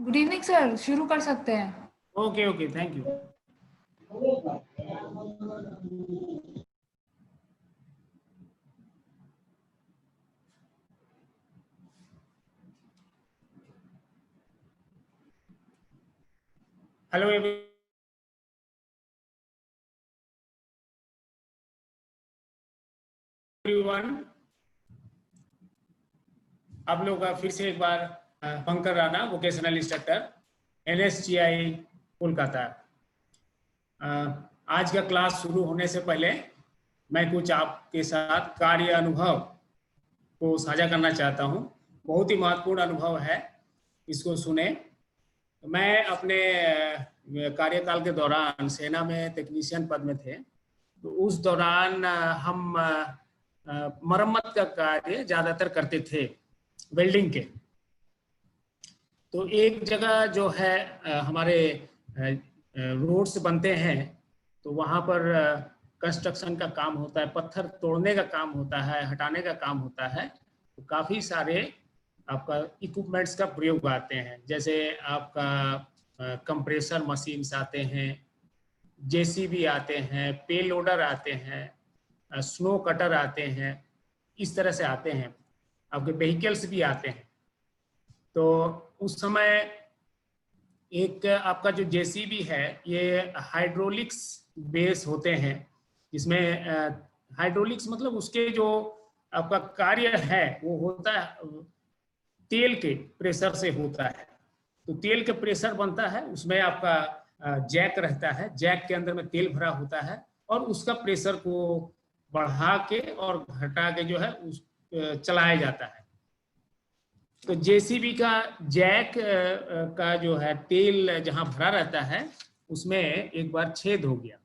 Good evening sir, शुरू कर सकते हैं। Okay okay, thank you. Hello everyone, आप लोग का फिर से एक बार Pankaj Rana, vocational instructor, NSGI Kolkata. आज का क्लास शुरू होने से पहले मैं कुछ आपके साथ कार्य अनुभव को साझा करना चाहता हूं। बहुत ही महत्वपूर्ण अनुभव है, इसको सुने। मैं अपने कार्यकाल के दौरान सेना में टेक्नीशियन पद में थे, तो उस दौरान हम मरम्मत का कार्य ज़्यादातर करते थे, वेल्डिंग के। तो एक जगह जो है हमारे रोड्स बनते हैं, तो वहाँ पर कंस्ट्रक्शन का काम होता है, पत्थर तोड़ने का काम होता है, हटाने का काम होता है। तो काफ़ी सारे आपका इक्विपमेंट्स का प्रयोग आते हैं, जैसे आपका कंप्रेसर मशीन्स आते हैं, JCB आते हैं, पे लोडर आते हैं, स्नो कटर आते हैं, इस तरह से आते हैं। आपके व्हीकल्स भी आते हैं। तो उस समय एक आपका जो JCB है, ये हाइड्रोलिक्स बेस होते हैं, जिसमें हाइड्रोलिक्स मतलब उसके जो आपका कार्य है वो होता है तेल के प्रेशर से होता है। तो तेल के प्रेशर बनता है, उसमें आपका जैक रहता है, जैक के अंदर में तेल भरा होता है, और उसका प्रेशर को बढ़ा के और घटा के जो है उस चलाया जाता है। तो JCB का जैक का जो है तेल जहां भरा रहता है, उसमें एक बार छेद हो गया।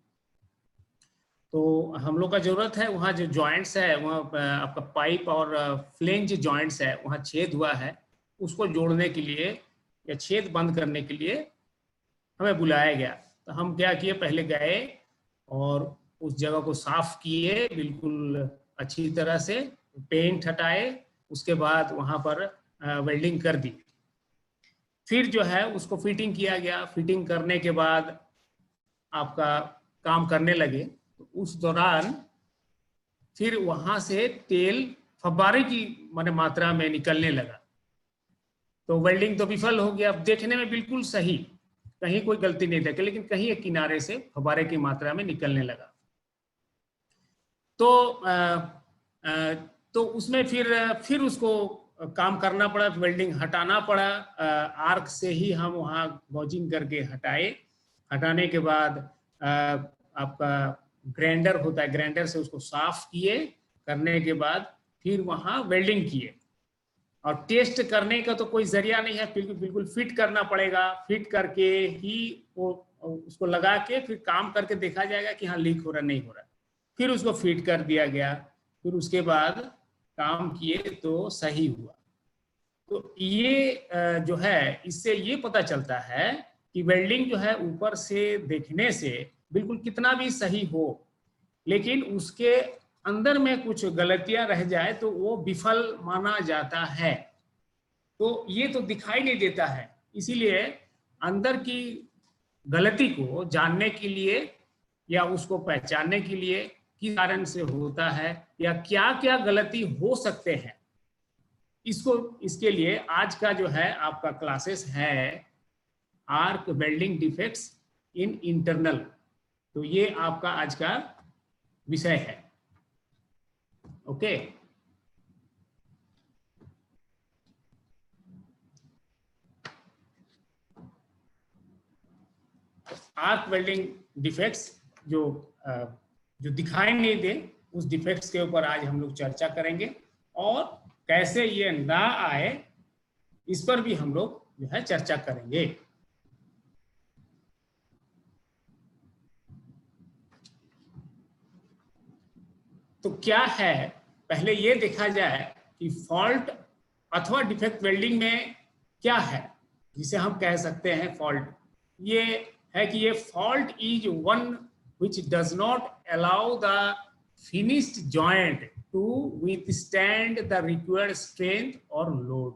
तो हम लोग का जरूरत है वहाँ जो जॉइंट्स है, वहाँ आपका पाइप और फ्लेंज जॉइंट्स है, वहाँ छेद हुआ है, उसको जोड़ने के लिए या छेद बंद करने के लिए हमें बुलाया गया। तो हम क्या किए, पहले गए और उस जगह को साफ किए बिल्कुल अच्छी तरह से, पेंट हटाए, उसके बाद वहाँ पर वेल्डिंग कर दी। फिर जो है उसको फिटिंग किया गया। फिटिंग करने के बाद आपका काम करने लगे, तो उस दौरान फिर वहां से तेल फव्वारे की माने मात्रा में निकलने लगा। तो वेल्डिंग तो विफल हो गया। अब देखने में बिल्कुल सही, कहीं कोई गलती नहीं थी, लेकिन कहीं एक किनारे से फव्वारे की मात्रा में निकलने लगा। तो उसमें फिर उसको काम करना पड़ा, वेल्डिंग हटाना पड़ा। आर्क से ही हम वहाँ गॉजिंग करके हटाए। हटाने के बाद आपका ग्राइंडर होता है, ग्राइंडर से उसको साफ किए। करने के बाद फिर वहाँ वेल्डिंग किए। और टेस्ट करने का तो कोई जरिया नहीं है, बिल्कुल फिट करना पड़ेगा। फिट करके ही वो उसको लगा के फिर काम करके देखा जाएगा कि हाँ लीक हो रहा नहीं हो रहा। फिर उसको फिट कर दिया गया। फिर उसके बाद काम किए तो सही हुआ। तो ये जो है, इससे ये पता चलता है कि वेल्डिंग जो है ऊपर से देखने से बिल्कुल कितना भी सही हो, लेकिन उसके अंदर में कुछ गलतियां रह जाए तो वो विफल माना जाता है। तो ये तो दिखाई नहीं देता है, इसीलिए अंदर की गलती को जानने के लिए या उसको पहचानने के लिए किस कारण से होता है या क्या क्या गलती हो सकते हैं, इसके लिए आज का जो है आपका क्लासेस है arc welding defects in internal. तो ये आपका आज का विषय है। ओके, आर्क वेल्डिंग डिफेक्ट्स जो दिखाई नहीं दे, उस डिफेक्ट्स के ऊपर आज हम लोग चर्चा करेंगे, और कैसे ये ना आए इस पर भी हम लोग जो है चर्चा करेंगे। तो क्या है, पहले ये देखा जाए कि फॉल्ट अथवा डिफेक्ट वेल्डिंग में क्या है जिसे हम कह सकते हैं फॉल्ट। ये है कि ये fault is one which does not allow the finished joint to withstand the required strength or load।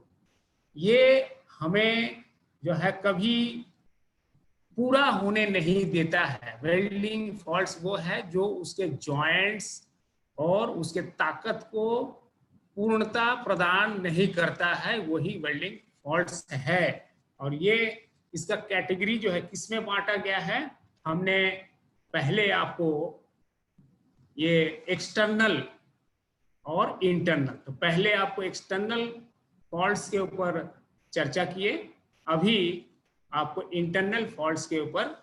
ये हमें जो है कभी पूरा होने नहीं देता है। वेल्डिंग फॉल्ट्स वो है जो उसके जॉइंट्स और उसके ताकत को पूर्णता प्रदान नहीं करता है, वही वेल्डिंग फॉल्ट्स है। और ये इसका कैटेगरी जो है किसमें बांटा गया है, हमने पहले आपको ये एक्सटर्नल और इंटरनल, तो पहले आपको एक्सटर्नल फॉल्ट्स के ऊपर चर्चा किए, अभी आपको इंटरनल फॉल्ट्स के ऊपर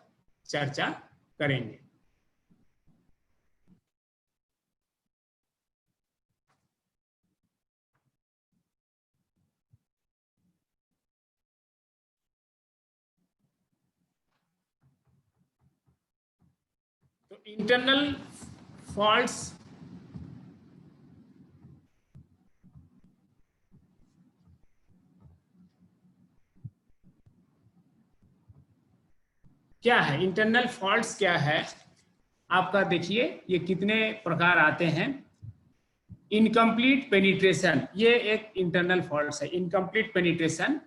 चर्चा करेंगे। तो इंटरनल फॉल्ट्स क्या है, इंटरनल फॉल्ट्स क्या है आपका, देखिए ये कितने प्रकार आते हैं। इनकम्प्लीट पेनिट्रेशन, ये एक इंटरनल फॉल्ट्स है। इनकम्प्लीट पेनिट्रेशन,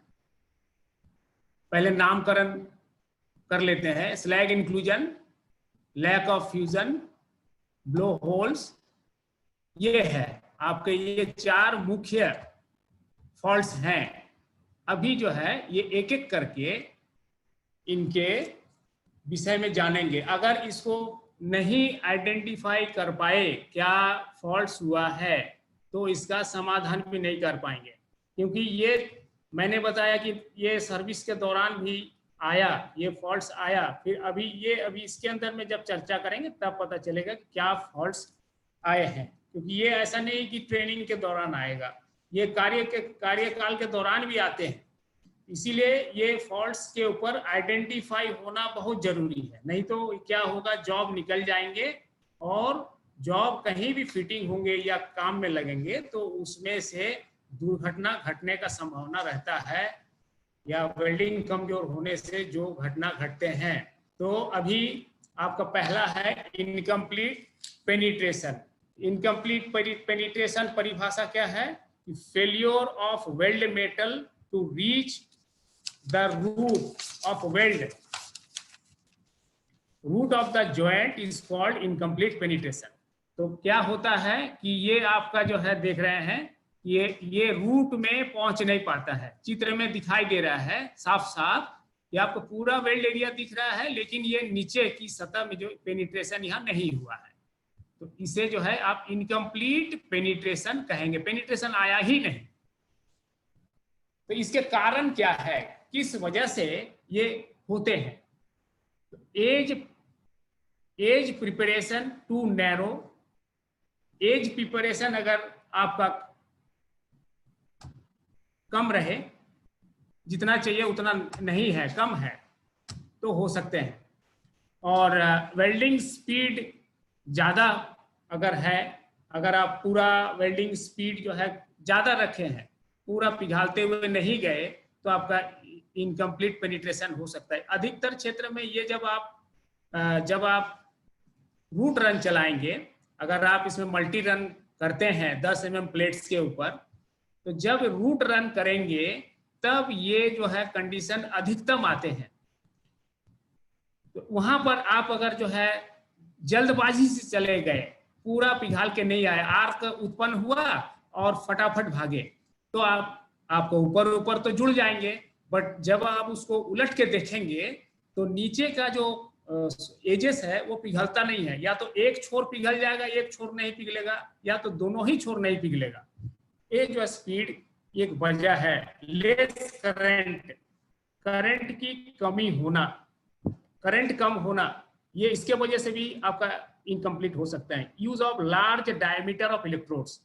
पहले नामकरण कर लेते हैं। Slag inclusion, lack of fusion, blow holes, ये है आपके, ये चार मुख्य फॉल्ट्स हैं। अभी जो है ये एक एक करके इनके विषय में जानेंगे। अगर इसको नहीं आइडेंटिफाई कर पाए क्या फॉल्ट्स हुआ है, तो इसका समाधान भी नहीं कर पाएंगे, क्योंकि ये मैंने बताया कि ये सर्विस के दौरान भी आया, ये फॉल्ट्स आया, फिर अभी इसके अंदर में जब चर्चा करेंगे तब पता चलेगा कि क्या फॉल्ट्स आए हैं। क्योंकि ये ऐसा नहीं कि ट्रेनिंग के दौरान आएगा, ये कार्यकाल के दौरान भी आते हैं। इसीलिए ये फॉल्ट्स के ऊपर आइडेंटिफाई होना बहुत जरूरी है, नहीं तो क्या होगा, जॉब निकल जाएंगे और जॉब कहीं भी फिटिंग होंगे या काम में लगेंगे तो उसमें से दुर्घटना घटने का संभावना रहता है, या वेल्डिंग कमजोर होने से जो घटना घटते हैं। तो अभी आपका पहला है इनकम्प्लीट पेनिट्रेशन। इनकम्प्लीट पेनिट्रेशन परिभाषा क्या है, failure of weld metal to reach the root of the joint is called incomplete penetration। तो क्या होता है कि ये आपका जो है देख रहे हैं, ये रूट में पहुंच नहीं पाता है। चित्र में दिखाई दे रहा है साफ साफ, ये आपको पूरा वेल्ड एरिया दिख रहा है, लेकिन ये नीचे की सतह में जो पेनिट्रेशन यहाँ नहीं हुआ है, तो इसे जो है आप इनकम्प्लीट पेनिट्रेशन कहेंगे, पेनिट्रेशन आया ही नहीं। तो इसके कारण क्या है, किस वजह से ये होते हैं। तो edge preparation too narrow, edge preparation अगर आपका कम रहे, जितना चाहिए उतना नहीं है, कम है, तो हो सकते हैं। और वेल्डिंग स्पीड ज़्यादा अगर है, अगर आप पूरा वेल्डिंग स्पीड जो है ज़्यादा रखे हैं, पूरा पिघालते हुए नहीं गए, तो आपका इनकम्प्लीट पेनिट्रेशन हो सकता है। अधिकतर क्षेत्र में ये जब आप रूट रन चलाएंगे, अगर आप इसमें मल्टी रन करते हैं 10 mm प्लेट्स के ऊपर, तो जब रूट रन करेंगे तब ये जो है कंडीशन अधिकतम आते हैं। तो वहां पर आप अगर जो है जल्दबाजी से चले गए, पूरा पिघाल के नहीं आए, आर्क उत्पन्न हुआ और फटाफट भागे, तो आपको ऊपर तो जुड़ जाएंगे, बट जब आप उसको उलट के देखेंगे तो नीचे का जो एजेस है वो पिघलता नहीं है, या तो एक छोर पिघल जाएगा, एक छोर नहीं पिघलेगा, या तो दोनों ही छोर नहीं पिघलेगा। ये जो स्पीड एक वजह है। लेस करंट की कमी होना, करंट कम होना, ये इसके वजह से भी आपका इनकम्प्लीट हो सकता है। Use of large diameter of electrodes,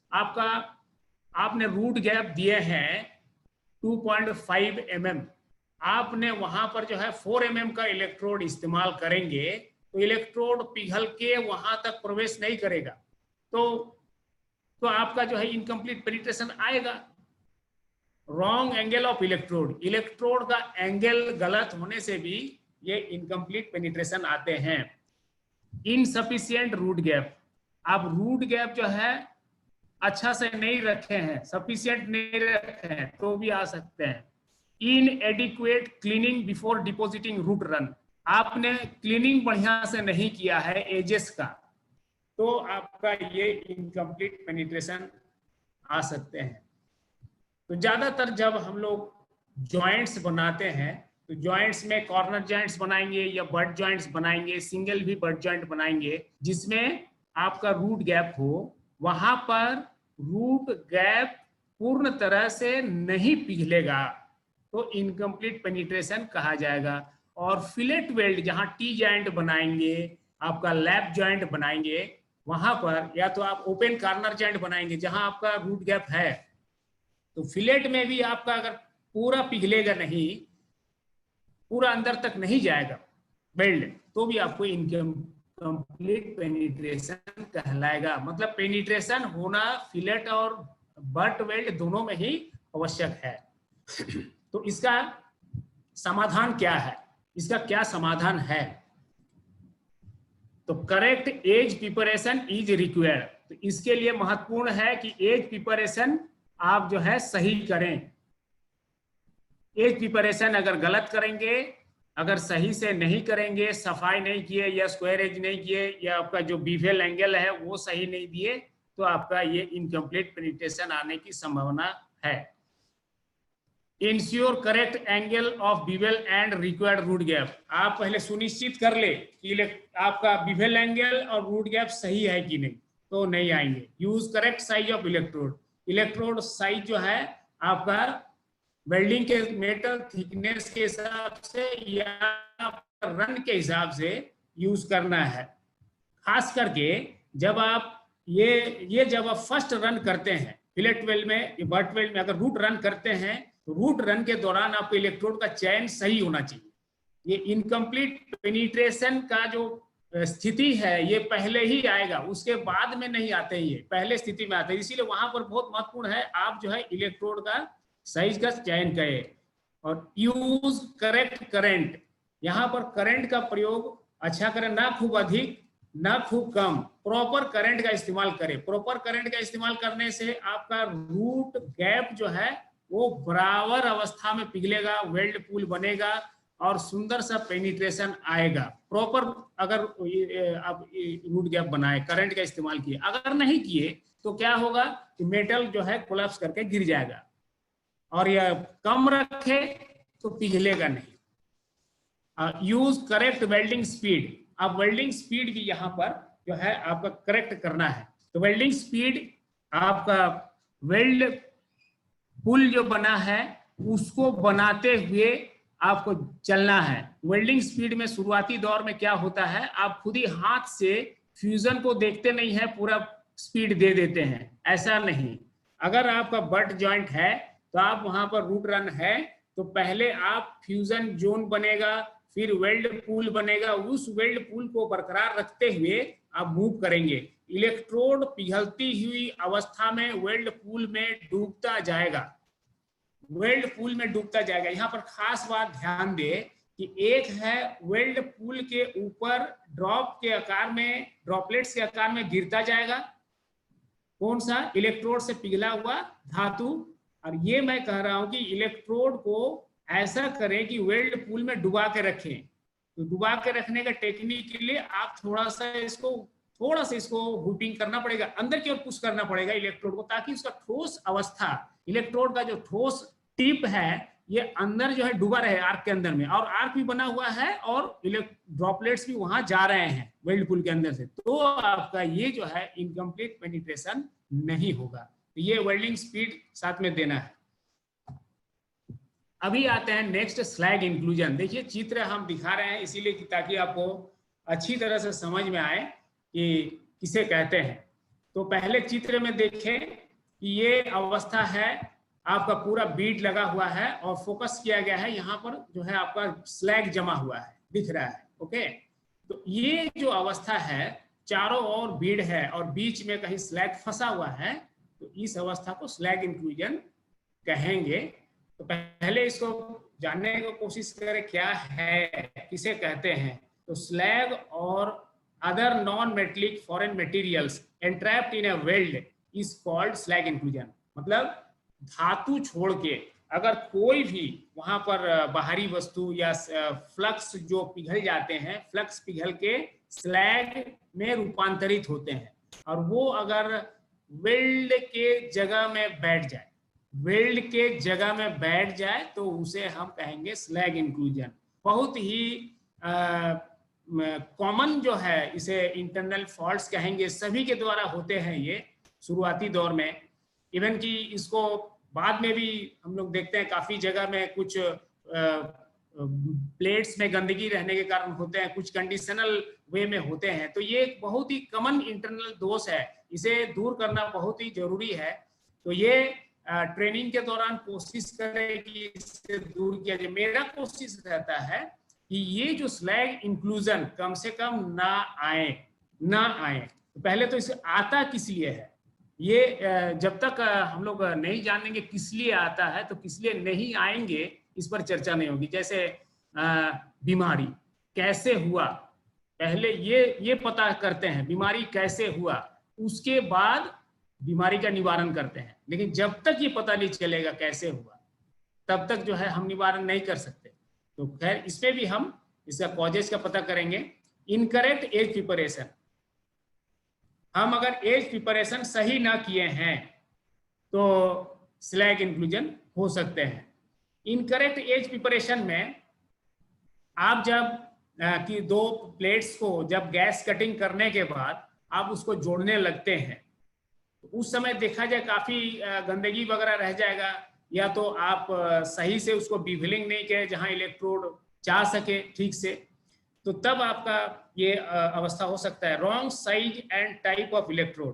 आपने रूट गैप दिए हैं 2.5 mm, आपने वहां पर जो है 4 mm का इलेक्ट्रोड इस्तेमाल करेंगे, तो इलेक्ट्रोड पिघल के वहां तक प्रवेश नहीं करेगा, तो आपका जो है इनकम्प्लीट पेनिट्रेशन आएगा। रॉन्ग एंगल ऑफ इलेक्ट्रोड का एंगल गलत होने से भी ये इनकम्प्लीट पेनिट्रेशन आते हैं। इनसफिशिएंट रूट गैप, आप रूट गैप जो है अच्छा से नहीं रखे हैं, सफिशिएंट नहीं रखे हैं, तो भी आ सकते हैं। Inadequate cleaning before depositing root run, आपने क्लीनिंग बढ़िया से नहीं किया है एजेस का, तो आपका ये इनकम्प्लीट पेनिट्रेशन आ सकते हैं। तो ज्यादातर जब हम लोग जॉइंट्स बनाते हैं तो जॉइंट्स में कॉर्नर जॉइंट्स बनाएंगे या बट जॉइंट्स बनाएंगे, सिंगल भी बट जॉइंट बनाएंगे जिसमें आपका रूट गैप हो, वहां पर रूट गैप पूर्ण तरह से नहीं पिघलेगा तो इनकम्प्लीट पेनिट्रेशन कहा जाएगा। और फिलेट वेल्ड जहां टी जॉइंट बनाएंगे, आपका लैप जॉइंट बनाएंगे, वहां पर या तो आप ओपन कॉर्नर जॉइंट बनाएंगे जहां आपका रूट गैप है, तो फिलेट में भी आपका अगर पूरा पिघलेगा नहीं, पूरा अंदर तक नहीं जाएगा वेल्ड, तो भी आपको इनकम्प्लीट पेनिट्रेशन कहलाएगा। मतलब पेनिट्रेशन होना फिलेट और बट वेल्ड दोनों में ही आवश्यक है। तो इसका समाधान क्या है, इसका क्या समाधान है? तो correct edge preparation is required. तो इसके लिए महत्वपूर्ण है कि एज प्रिपरेशन आप जो है सही करें। एज प्रिपरेशन अगर गलत करेंगे, अगर सही से नहीं करेंगे, सफाई नहीं किए या स्क्वायर एज नहीं किए या आपका जो बीवेल एंगल है वो सही नहीं दिए, तो आपका ये इनकम्प्लीट पेनिट्रेशन आने की संभावना है। Ensure correct angle of bevel and required root gap. आप पहले सुनिश्चित कर ले कि आपका बीवेल एंगल और रूट गैप सही है कि नहीं, तो नहीं आएंगे। Use correct size of electrode. Electrode size जो है आपका वेल्डिंग के मेटल थिकनेस के हिसाब से या रन के हिसाब से यूज करना है। खास करके जब आप ये जब आप फर्स्ट रन करते हैं फिलेट वेल्ड में, बट वेल्ड में अगर रूट रन करते हैं, तो रूट रन के दौरान आपको इलेक्ट्रोड का चयन सही होना चाहिए। ये इनकम्प्लीट पेनिट्रेशन का जो स्थिति है ये पहले ही आएगा, उसके बाद में नहीं आते, ये पहले स्थिति में आते हैं। इसीलिए वहां पर बहुत महत्वपूर्ण है आप जो है इलेक्ट्रोड का साइज का चयन करें। और यूज करेक्ट करंट, यहाँ पर करंट का प्रयोग अच्छा करें, ना खूब अधिक ना खूब कम, प्रॉपर करंट का इस्तेमाल करें। प्रॉपर करंट का इस्तेमाल करने से आपका रूट गैप जो है वो बराबर अवस्था में पिघलेगा, वेल्ड पूल बनेगा और सुंदर सा पेनिट्रेशन आएगा। प्रॉपर अगर आप रूट गैप बनाए, करंट का इस्तेमाल किए, अगर नहीं किए तो क्या होगा कि मेटल जो है कोलैप्स करके गिर जाएगा, और यह कम रखे तो पिघलेगा नहीं। Use correct welding speed. अब वेल्डिंग स्पीड भी यहाँ पर जो है आपका करेक्ट करना है। तो वेल्डिंग स्पीड आपका वेल्ड पुल जो बना है उसको बनाते हुए आपको चलना है। वेल्डिंग स्पीड में शुरुआती दौर में क्या होता है, आप खुद ही हाथ से फ्यूजन को देखते नहीं है, पूरा स्पीड दे देते हैं, ऐसा नहीं। अगर आपका बट जॉइंट है तो आप वहां पर रूट रन है तो पहले आप फ्यूजन जोन बनेगा, फिर वेल्ड पूल बनेगा, उस वेल्ड पूल को बरकरार रखते हुए आप मूव करेंगे। इलेक्ट्रोड पिघलती हुई अवस्था में वेल्ड पूल में डूबता जाएगा, वेल्ड पूल में डूबता जाएगा। यहाँ पर खास बात ध्यान दे कि एक है वेल्ड पूल के ऊपर ड्रॉप के आकार में, ड्रॉपलेट्स के आकार में गिरता जाएगा, कौन सा, इलेक्ट्रोड से पिघला हुआ धातु। और ये मैं कह रहा हूं कि इलेक्ट्रोड को ऐसा करें कि वेल्ड पूल में डुबा के रखें। तो डुबा के रखने का टेक्निक के लिए आप थोड़ा सा इसको हुपिंग करना पड़ेगा, अंदर की ओर पुश करना पड़ेगा इलेक्ट्रोड को, ताकि उसका ठोस अवस्था, इलेक्ट्रोड का जो ठोस टिप है ये अंदर जो है डूबा रहे आर्क के अंदर में, और आर्क भी बना हुआ है और ड्रॉपलेट्स भी वहां जा रहे हैं वेल्ड पूल के अंदर से, तो आपका ये जो है इनकम्प्लीट पेनिट्रेशन नहीं होगा। तो ये वेल्डिंग स्पीड साथ में देना है। अभी आते हैं नेक्स्ट, स्लैग इंक्लूजन। देखिए चित्र हम दिखा रहे हैं इसीलिए कि ताकि आपको अच्छी तरह से समझ में आए कि किसे कहते हैं। तो पहले चित्र में देखें कि ये अवस्था है, आपका पूरा बीड लगा हुआ है और फोकस किया गया है, यहाँ पर जो है आपका स्लैग जमा हुआ है, दिख रहा है, ओके। तो ये जो अवस्था है चारों ओर बीड है और बीच में कहीं स्लैग फंसा हुआ है, तो इस अवस्था को स्लैग इंक्लूजन कहेंगे। तो पहले इसको जानने की कोशिश करें क्या है, किसे कहते हैं। तो स्लैग और other non metallic foreign materials entrapped in a weld is called slag inclusion. मतलब धातु छोड़ के अगर कोई भी वहां पर बाहरी वस्तु या फ्लक्स जो पिघल जाते हैं, फ्लक्स पिघल के स्लैग में रूपांतरित होते हैं, और वो अगर वेल्ड के जगह में बैठ जाए, वेल्ड के जगह में बैठ जाए, तो उसे हम कहेंगे स्लैग इंक्लूजन। बहुत ही कॉमन जो है, इसे इंटरनल फॉल्ट्स कहेंगे, सभी के द्वारा होते हैं ये शुरुआती दौर में। इवन कि इसको बाद में भी हम लोग देखते हैं काफी जगह में कुछ प्लेट्स में गंदगी रहने के कारण होते हैं, कुछ कंडीशनल वे में होते हैं। तो ये एक बहुत ही कॉमन इंटरनल दोष है, इसे दूर करना बहुत ही जरूरी है। तो ये ट्रेनिंग के दौरान कोशिश करें कि इससे दूर किया जाए। मेरा कोशिश रहता है कि ये जो स्लैग इंक्लूजन कम से कम ना आए। तो पहले तो इसे आता किस लिए है, ये जब तक हम लोग नहीं जानेंगे किस लिए आता है, तो किस लिए नहीं आएंगे इस पर चर्चा नहीं होगी। जैसे बीमारी कैसे हुआ, पहले ये पता करते हैं बीमारी कैसे हुआ, उसके बाद बीमारी का निवारण करते हैं। लेकिन जब तक ये पता नहीं चलेगा कैसे हुआ, तब तक जो है हम निवारण नहीं कर सकते। तो खैर इसमें भी हम इसका कॉजेज का पता करेंगे। इनकरेक्ट एज प्रिपरेशन, हम अगर एज प्रिपरेशन सही ना किए हैं तो स्लैग इंक्लूजन हो सकते हैं। इनकरेक्ट एज प्रिपरेशन में आप जब कि दो प्लेट्स को जब गैस कटिंग करने के बाद आप उसको जोड़ने लगते हैं, तो उस समय देखा जाए काफी गंदगी वगैरह रह जाएगा, या तो आप सही से उसको बीवलिंग नहीं किए जहां इलेक्ट्रोड जा सके ठीक से, तो तब आपका ये अवस्था हो सकता है। Wrong size and type of electrode,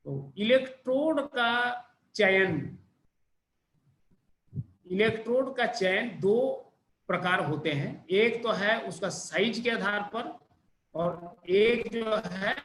तो इलेक्ट्रोड का चयन दो प्रकार होते हैं। एक तो है उसका साइज के आधार पर, और एक जो है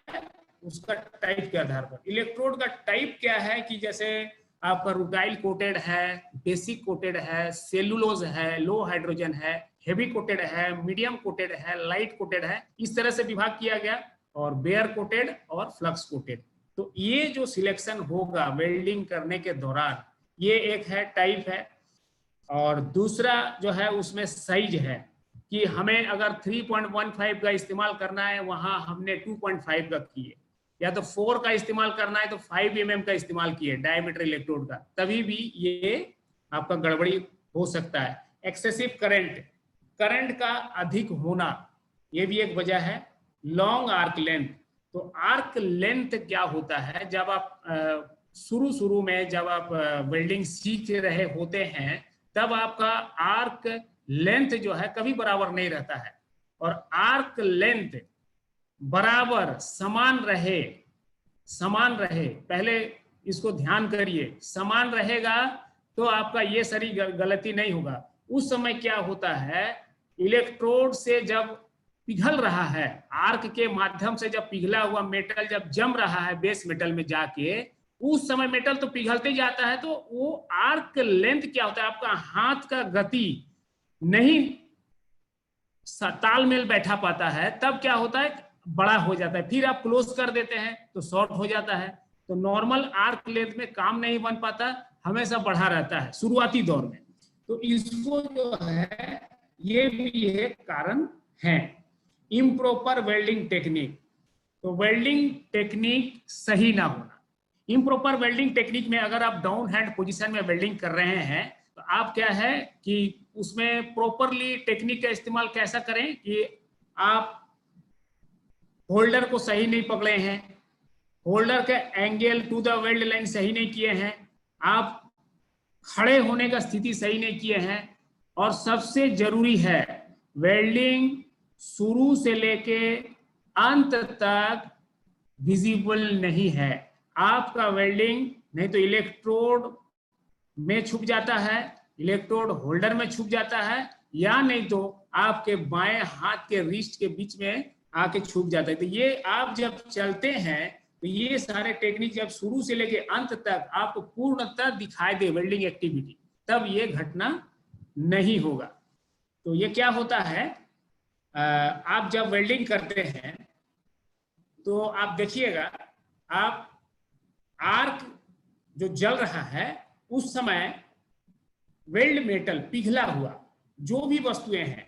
उसका टाइप के आधार पर। इलेक्ट्रोड का टाइप क्या है कि जैसे आपका रुटाइल कोटेड है, बेसिक कोटेड है, सेलुलोज है, लो हाइड्रोजन है, हेवी कोटेड है, मीडियम कोटेड है, लाइट कोटेड है, इस तरह से विभाग किया गया, और बेयर कोटेड और फ्लक्स कोटेड। तो ये जो सिलेक्शन होगा वेल्डिंग करने के दौरान, ये एक है टाइप है। और दूसरा जो है उसमें साइज है कि हमें अगर 3.15 का इस्तेमाल करना है, वहां हमने 2.5 का किए, या तो 4 का इस्तेमाल करना है तो 5 mm का इस्तेमाल किए डायमीटर इलेक्ट्रोड का, तभी भी ये आपका गड़बड़ी हो सकता है। एक्सेसिव करंट का अधिक होना, ये भी एक वजह है। लॉन्ग आर्क लेंथ, तो आर्क लेंथ क्या होता है, जब आप शुरू में जब आप वेल्डिंग सीख रहे होते हैं, तब आपका आर्क लेंथ जो है कभी बराबर नहीं रहता है। और आर्क लेंथ बराबर समान रहे, पहले इसको ध्यान करिए, समान रहेगा तो आपका ये सारी गलती नहीं होगा। उस समय क्या होता है, इलेक्ट्रोड से जब पिघल रहा है, आर्क के माध्यम से जब पिघला हुआ मेटल जब जम रहा है बेस मेटल में जाके, उस समय मेटल तो पिघलते जाता है, तो वो आर्क लेंथ क्या होता है, आपका हाथ का गति नहीं तालमेल बैठा पाता है, तब क्या होता है बड़ा हो जाता है, फिर आप क्लोज कर देते हैं तो शॉर्ट हो जाता है। तो नॉर्मल आर्क लेंथ में काम नहीं बन पाता, हमेशा बढ़ा रहता है शुरुआती दौर में। तो इसको जो है ये भी एक कारण है। इम्प्रॉपर वेल्डिंग टेक्निक, तो वेल्डिंग टेक्निक सही ना होना। इम्प्रॉपर वेल्डिंग टेक्निक में अगर आप डाउन हैंड पोजीशन में वेल्डिंग कर रहे हैं, तो आप क्या है कि उसमें प्रॉपरली टेक्निक का इस्तेमाल कैसा करें कि आप होल्डर को सही नहीं पकड़े हैं, होल्डर के angle to the weld line सही नहीं किए हैं, आप खड़े होने का स्थिति सही नहीं किए हैं, और सबसे जरूरी है वेल्डिंग शुरू से लेके अंत तक विजिबल नहीं है। आपका वेल्डिंग नहीं तो इलेक्ट्रोड में छुप जाता है, इलेक्ट्रोड होल्डर में छुप जाता है, या नहीं तो आपके बाएं हाथ के रिस्ट के बीच में आके छुप जाता है। तो ये आप जब चलते हैं तो ये सारे टेक्निक जब शुरू से लेके अंत तक आपको पूर्णतः दिखाई दे वेल्डिंग एक्टिविटी, तब ये घटना नहीं होगा। तो ये क्या होता है, आप जब वेल्डिंग करते हैं तो आप देखिएगा, आप आर्क जो जल रहा है उस समय वेल्ड मेटल पिघला हुआ जो भी वस्तुएं हैं,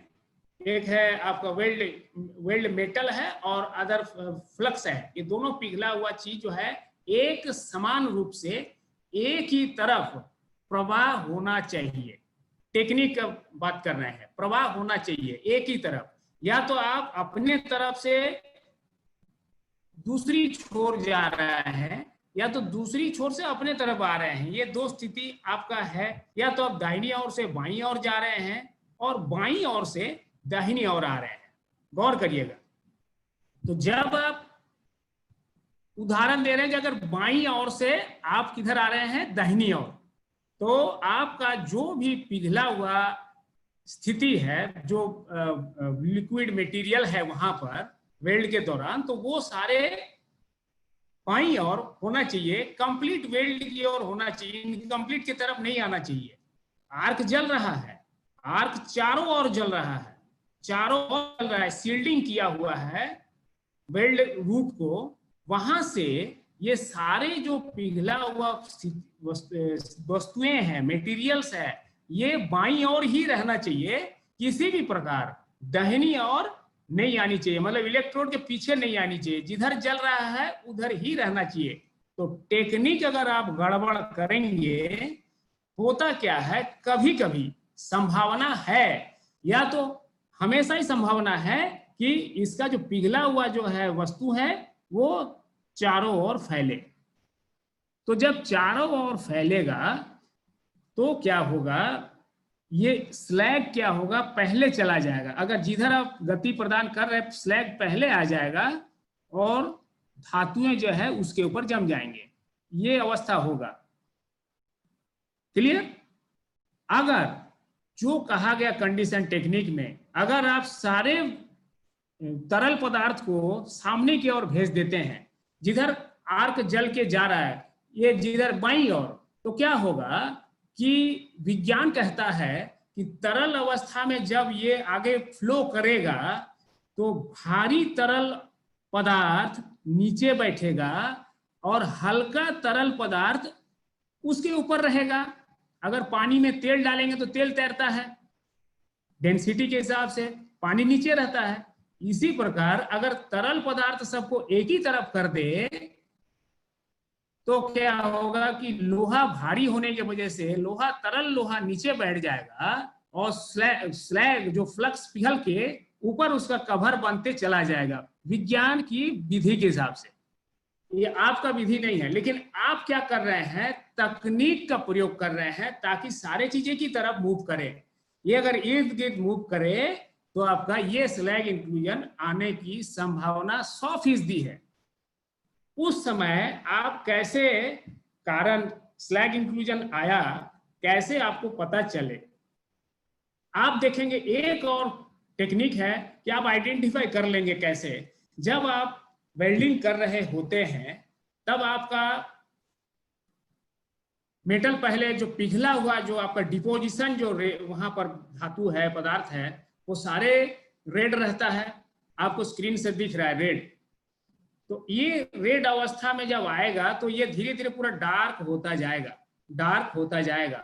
एक है आपका वेल्ड मेटल है और अदर फ्लक्स है, ये दोनों पिघला हुआ चीज जो है एक समान रूप से एक ही तरफ प्रवाह होना चाहिए। टेक्निक का बात कर रहे हैं, प्रवाह होना चाहिए एक ही तरफ, या तो आप अपने तरफ से दूसरी छोर जा रहा है या तो दूसरी छोर से अपने तरफ आ रहे हैं, ये दो स्थिति आपका है। या तो आप दाहिनी ओर से बाईं ओर जा रहे हैं और बाईं ओर से दाहिनी ओर आ रहे हैं। गौर करिएगा, तो जब आप उदाहरण दे रहे हैं कि अगर बाईं ओर से आप किधर आ रहे हैं, दाहिनी ओर, तो आपका जो भी पिघला हुआ स्थिति है, जो लिक्विड मटेरियल है वहां पर वेल्ड के दौरान, तो वो सारे बाईं ओर होना चाहिए, कंप्लीट वेल्ड की ओर होना चाहिए, इनकम्प्लीट की तरफ नहीं आना चाहिए। आर्क जल रहा है, आर्क चारों ओर जल रहा है, चारों ओर जल रहा है, सील्डिंग किया हुआ है वेल्ड रूप को, वहां से ये सारे जो पिघला हुआ वस्तुएं हैं, मटेरियल्स है, ये बाईं ओर ही रहना चाहिए, किसी भी प्रकार दाहिनी ओर नहीं आनी चाहिए, मतलब इलेक्ट्रोड के पीछे नहीं आनी चाहिए, जिधर जल रहा है उधर ही रहना चाहिए। तो टेक्निक अगर आप गड़बड़ करेंगे, होता क्या है, कभी कभी संभावना है, या तो हमेशा ही संभावना है कि इसका जो पिघला हुआ जो है वस्तु है वो चारों ओर फैले। तो जब चारों ओर फैलेगा तो क्या होगा, ये स्लैग क्या होगा, पहले चला जाएगा। अगर जिधर आप गति प्रदान कर रहे हैं स्लैग पहले आ जाएगा और धातुएं जो है उसके ऊपर जम जाएंगे, ये अवस्था होगा। क्लियर? अगर जो कहा गया कंडीशन टेक्निक में, अगर आप सारे तरल पदार्थ को सामने की ओर भेज देते हैं, जिधर आर्क जल के जा रहा है ये जिधर बाईं ओर, तो क्या होगा कि विज्ञान कहता है कि तरल अवस्था में जब ये आगे फ्लो करेगा तो भारी तरल पदार्थ नीचे बैठेगा और हल्का तरल पदार्थ उसके ऊपर रहेगा। अगर पानी में तेल डालेंगे तो तेल तैरता है, डेंसिटी के हिसाब से पानी नीचे रहता है। इसी प्रकार अगर तरल पदार्थ सबको एक ही तरफ कर दे तो क्या होगा कि लोहा भारी होने की वजह से लोहा, तरल लोहा नीचे बैठ जाएगा और स्लैग जो फ्लक्स पिघल के ऊपर उसका कवर बनते चला जाएगा, विज्ञान की विधि के हिसाब से। ये आपका विधि नहीं है, लेकिन आप क्या कर रहे हैं, तकनीक का प्रयोग कर रहे हैं ताकि सारे चीजें की तरफ मूव करे। ये अगर इर्द गिर्द मूव करे तो आपका ये स्लैग इंक्लूजन आने की संभावना 100% है। उस समय आप कैसे, कारण स्लैग इंक्लूजन आया कैसे आपको पता चले, आप देखेंगे। एक और टेक्निक है कि आप आइडेंटिफाई कर लेंगे कैसे, जब आप वेल्डिंग कर रहे होते हैं तब आपका मेटल पहले जो पिघला हुआ जो आपका डिपोजिशन जो वहां पर धातु है, पदार्थ है, वो सारे रेड रहता है, आपको स्क्रीन से दिख रहा है रेड। तो ये रेड अवस्था में जब आएगा तो ये धीरे धीरे पूरा डार्क होता जाएगा, डार्क होता जाएगा,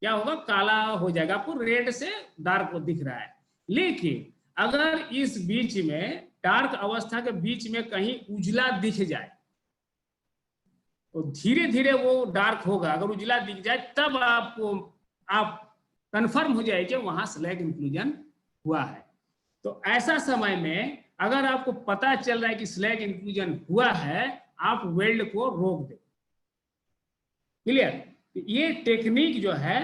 क्या होगा, काला हो जाएगा, आपको रेड से डार्क दिख रहा है। लेकिन अगर इस बीच में डार्क अवस्था के बीच में कहीं उजला दिख जाए तो धीरे धीरे वो डार्क होगा। अगर उजला दिख जाए तब आपको आप कंफर्म हो जाए कि वहां स्लैग इंक्लूजन हुआ है। तो ऐसा समय में अगर आपको पता चल रहा है कि स्लैग इंक्लूजन हुआ है, आप वेल्ड को रोक दे। क्लियर? ये टेक्निक जो है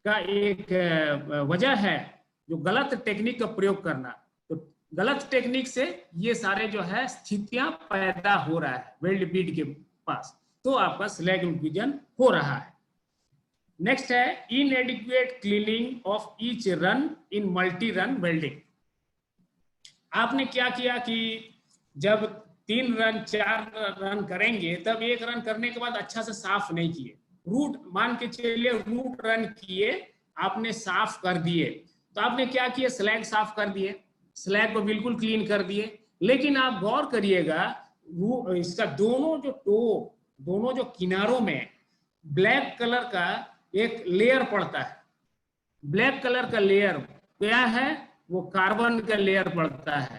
का एक वजह है, जो गलत टेक्निक का प्रयोग करना। तो गलत टेक्निक से ये सारे जो है स्थितियां पैदा हो रहा है वेल्ड बीड के पास, तो आपका स्लैग इंक्लूजन हो रहा है। नेक्स्ट है इनएडिक्वेट cleaning of each run in multi run welding. आपने क्या किया कि जब 3 रन 4 रन करेंगे तब एक रन करने के बाद अच्छा से साफ नहीं किए, रूट मान के चलिए रूट रन किए, आपने साफ कर दिए, तो आपने क्या किया, स्लैग साफ कर दिए, स्लैग को बिल्कुल क्लीन कर दिए। लेकिन आप गौर करिएगा इसका दोनों जो किनारों में ब्लैक कलर का एक लेयर पड़ता है, ब्लैक कलर का लेयर क्या है, वो कार्बन का लेयर पड़ता है।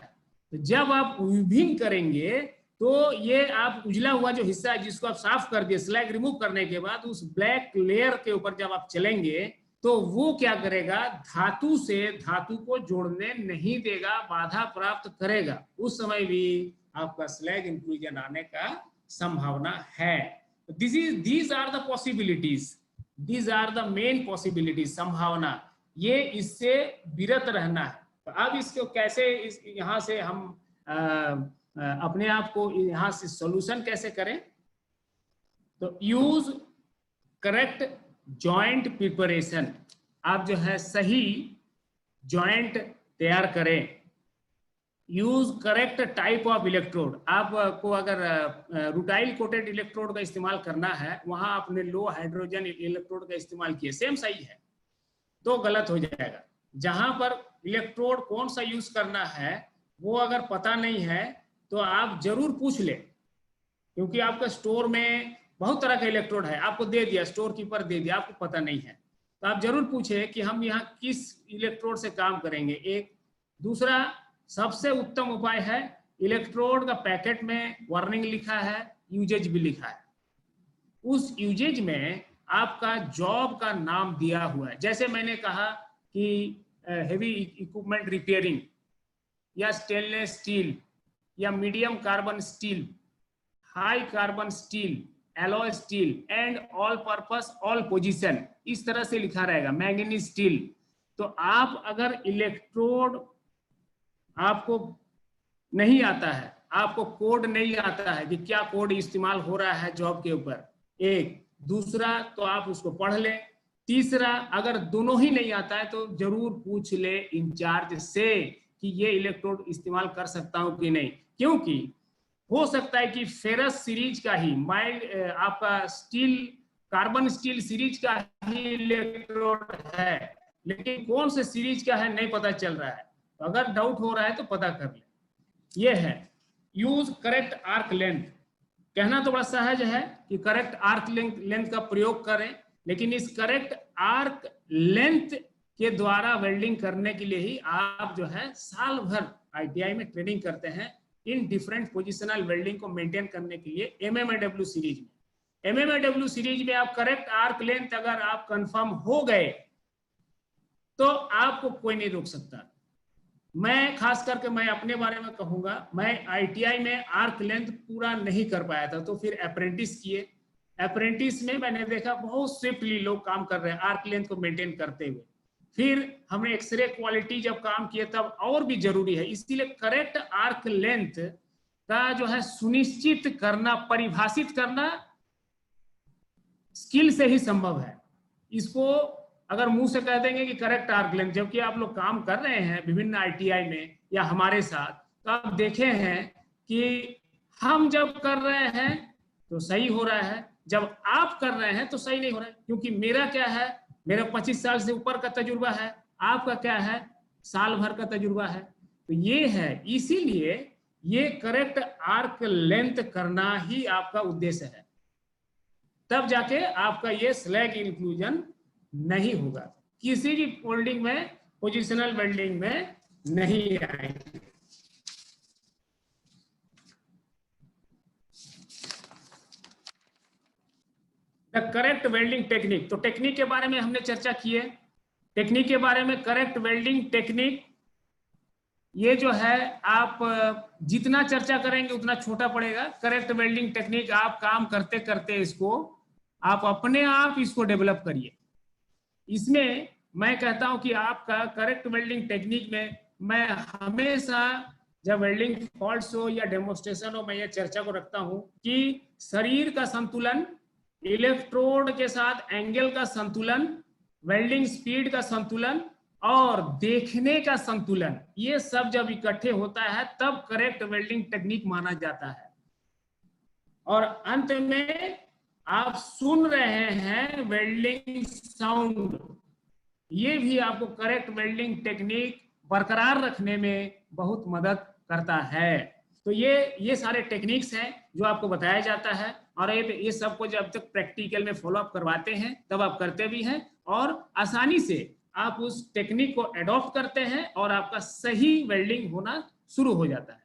तो जब आप वीविंग करेंगे तो ये आप उजला हुआ जो हिस्सा है जिसको आप साफ कर दिए, स्लैग रिमूव करने के बाद उस ब्लैक लेयर के ऊपर जब आप चलेंगे तो वो क्या करेगा, धातु से धातु को जोड़ने नहीं देगा, बाधा प्राप्त करेगा। उस समय भी आपका स्लैग इंक्लूजन आने का संभावना है। These are the possibilities, these are the main possibilities, संभावना, ये इससे विरत रहना है। तो अब इसको कैसे यहाँ से हम अपने आप को यहाँ से सॉल्यूशन कैसे करें, तो यूज करेक्ट जॉइंट प्रिपरेशन, आप जो है सही जॉइंट तैयार करें। Use correct type of electrode, आपको अगर रूटाइल कोटेड इलेक्ट्रोड का इस्तेमाल करना है, वहां आपने लो हाइड्रोजन इलेक्ट्रोड का इस्तेमाल किया, सेम सही है, तो गलत हो जाएगा। जहां पर इलेक्ट्रोड कौन सा यूज करना है वो अगर पता नहीं है तो आप जरूर पूछ ले, क्योंकि आपका स्टोर में बहुत तरह का इलेक्ट्रोड है, आपको दे दिया, स्टोर कीपर दे दिया, आपको पता नहीं है, तो आप जरूर पूछे कि हम यहाँ किस इलेक्ट्रोड से काम करेंगे। एक दूसरा सबसे उत्तम उपाय है, इलेक्ट्रोड का पैकेट में वार्निंग लिखा है, यूजेज भी लिखा है, उस यूजेज में आपका जॉब का नाम दिया हुआ है। जैसे मैंने कहा कि हेवी इक्विपमेंट रिपेयरिंग, या स्टेनलेस स्टील, या medium carbon steel, high carbon steel, alloy steel and all purpose all position, इस तरह से लिखा रहेगा, मैंगनीज स्टील। तो आप अगर इलेक्ट्रोड आपको नहीं आता है, आपको कोड नहीं आता है कि क्या कोड इस्तेमाल हो रहा है जॉब के ऊपर, एक दूसरा तो आप उसको पढ़ लें, तीसरा अगर दोनों ही नहीं आता है तो जरूर पूछ ले इंचार्ज से कि ये इलेक्ट्रोड इस्तेमाल कर सकता हूं कि नहीं, क्योंकि हो सकता है कि फेरस सीरीज का ही माइल्ड आपका स्टील, कार्बन स्टील सीरीज का ही इलेक्ट्रोड है, लेकिन कौन से सीरीज का है नहीं पता चल रहा है। तो अगर डाउट हो रहा है तो पता कर ले। ये है यूज करेक्ट आर्क लेंथ, कहना तो बड़ा सहज है कि करेक्ट आर्क लेंथ का प्रयोग करें, लेकिन इस करेक्ट आर्क लेंथ के द्वारा वेल्डिंग करने के लिए ही आप जो है साल भर आईटीआई में ट्रेनिंग करते हैं इन डिफरेंट पोजिशनल वेल्डिंग को मेंटेन करने के लिए। एमएमएडब्ल्यू सीरीज में, एमएमएडब्ल्यू सीरीज में आप करेक्ट आर्क लेंथ अगर आप कंफर्म हो गए तो आपको कोई नहीं रोक सकता। मैं खास करके मैं अपने बारे में कहूंगा, मैं आईटीआई में आर्क लेंथ पूरा नहीं कर पाया था, तो फिर अप्रेंटिस किए। अप्रेंटिस में मैंने देखा बहुत स्विफ्टली लोग काम कर रहे हैं आर्क लेंथ को मेंटेन करते हुए। फिर हमने एक्सरे क्वालिटी जब काम किए तब और भी जरूरी है, इसीलिए करेक्ट आर्क लेंथ का जो है सुनिश्चित करना, परिभाषित करना स्किल से ही संभव है। इसको अगर मुंह से कह देंगे कि करेक्ट आर्क लेंथ, जबकि आप लोग काम कर रहे हैं विभिन्न आईटीआई में या हमारे साथ, तो आप देखे हैं कि हम जब कर रहे हैं तो सही हो रहा है, जब आप कर रहे हैं तो सही नहीं हो रहा है, क्योंकि मेरा क्या है, मेरा 25 साल से ऊपर का तजुर्बा है, आपका क्या है, साल भर का तजुर्बा है। तो ये है, इसीलिए ये करेक्ट आर्क लेंथ करना ही आपका उद्देश्य है, तब जाके आपका ये स्लैग इंक्लूजन नहीं होगा, किसी भी वेल्डिंग में, पोजिशनल वेल्डिंग में नहीं आएगी। द करेक्ट वेल्डिंग टेक्निक, तो टेक्निक के बारे में हमने चर्चा की है। टेक्निक के बारे में, करेक्ट वेल्डिंग टेक्निक, ये जो है आप जितना चर्चा करेंगे उतना छोटा पड़ेगा। करेक्ट वेल्डिंग टेक्निक आप काम करते करते इसको आप अपने आप इसको डेवलप करिए। इसमें मैं कहता हूं कि आपका करेक्ट वेल्डिंग टेक्निक में मैं हमेशा जब वेल्डिंग फॉल्ट्स हो या डेमोन्स्ट्रेशन हो, मैं ये चर्चा को रखता हूं कि शरीर का संतुलन, इलेक्ट्रोड के साथ एंगल का संतुलन, वेल्डिंग स्पीड का संतुलन और देखने का संतुलन, ये सब जब इकट्ठे होता है तब करेक्ट वेल्डिंग टेक्निक माना जाता है। और अंत में आप सुन रहे हैं वेल्डिंग साउंड, ये भी आपको करेक्ट वेल्डिंग टेक्निक बरकरार रखने में बहुत मदद करता है। तो ये सारे टेक्निक्स हैं जो आपको बताया जाता है, और ये सबको जब तक प्रैक्टिकल में फॉलो अप करवाते हैं तब आप करते भी हैं और आसानी से आप उस टेक्निक को एडॉप्ट करते हैं और आपका सही वेल्डिंग होना शुरू हो जाता है।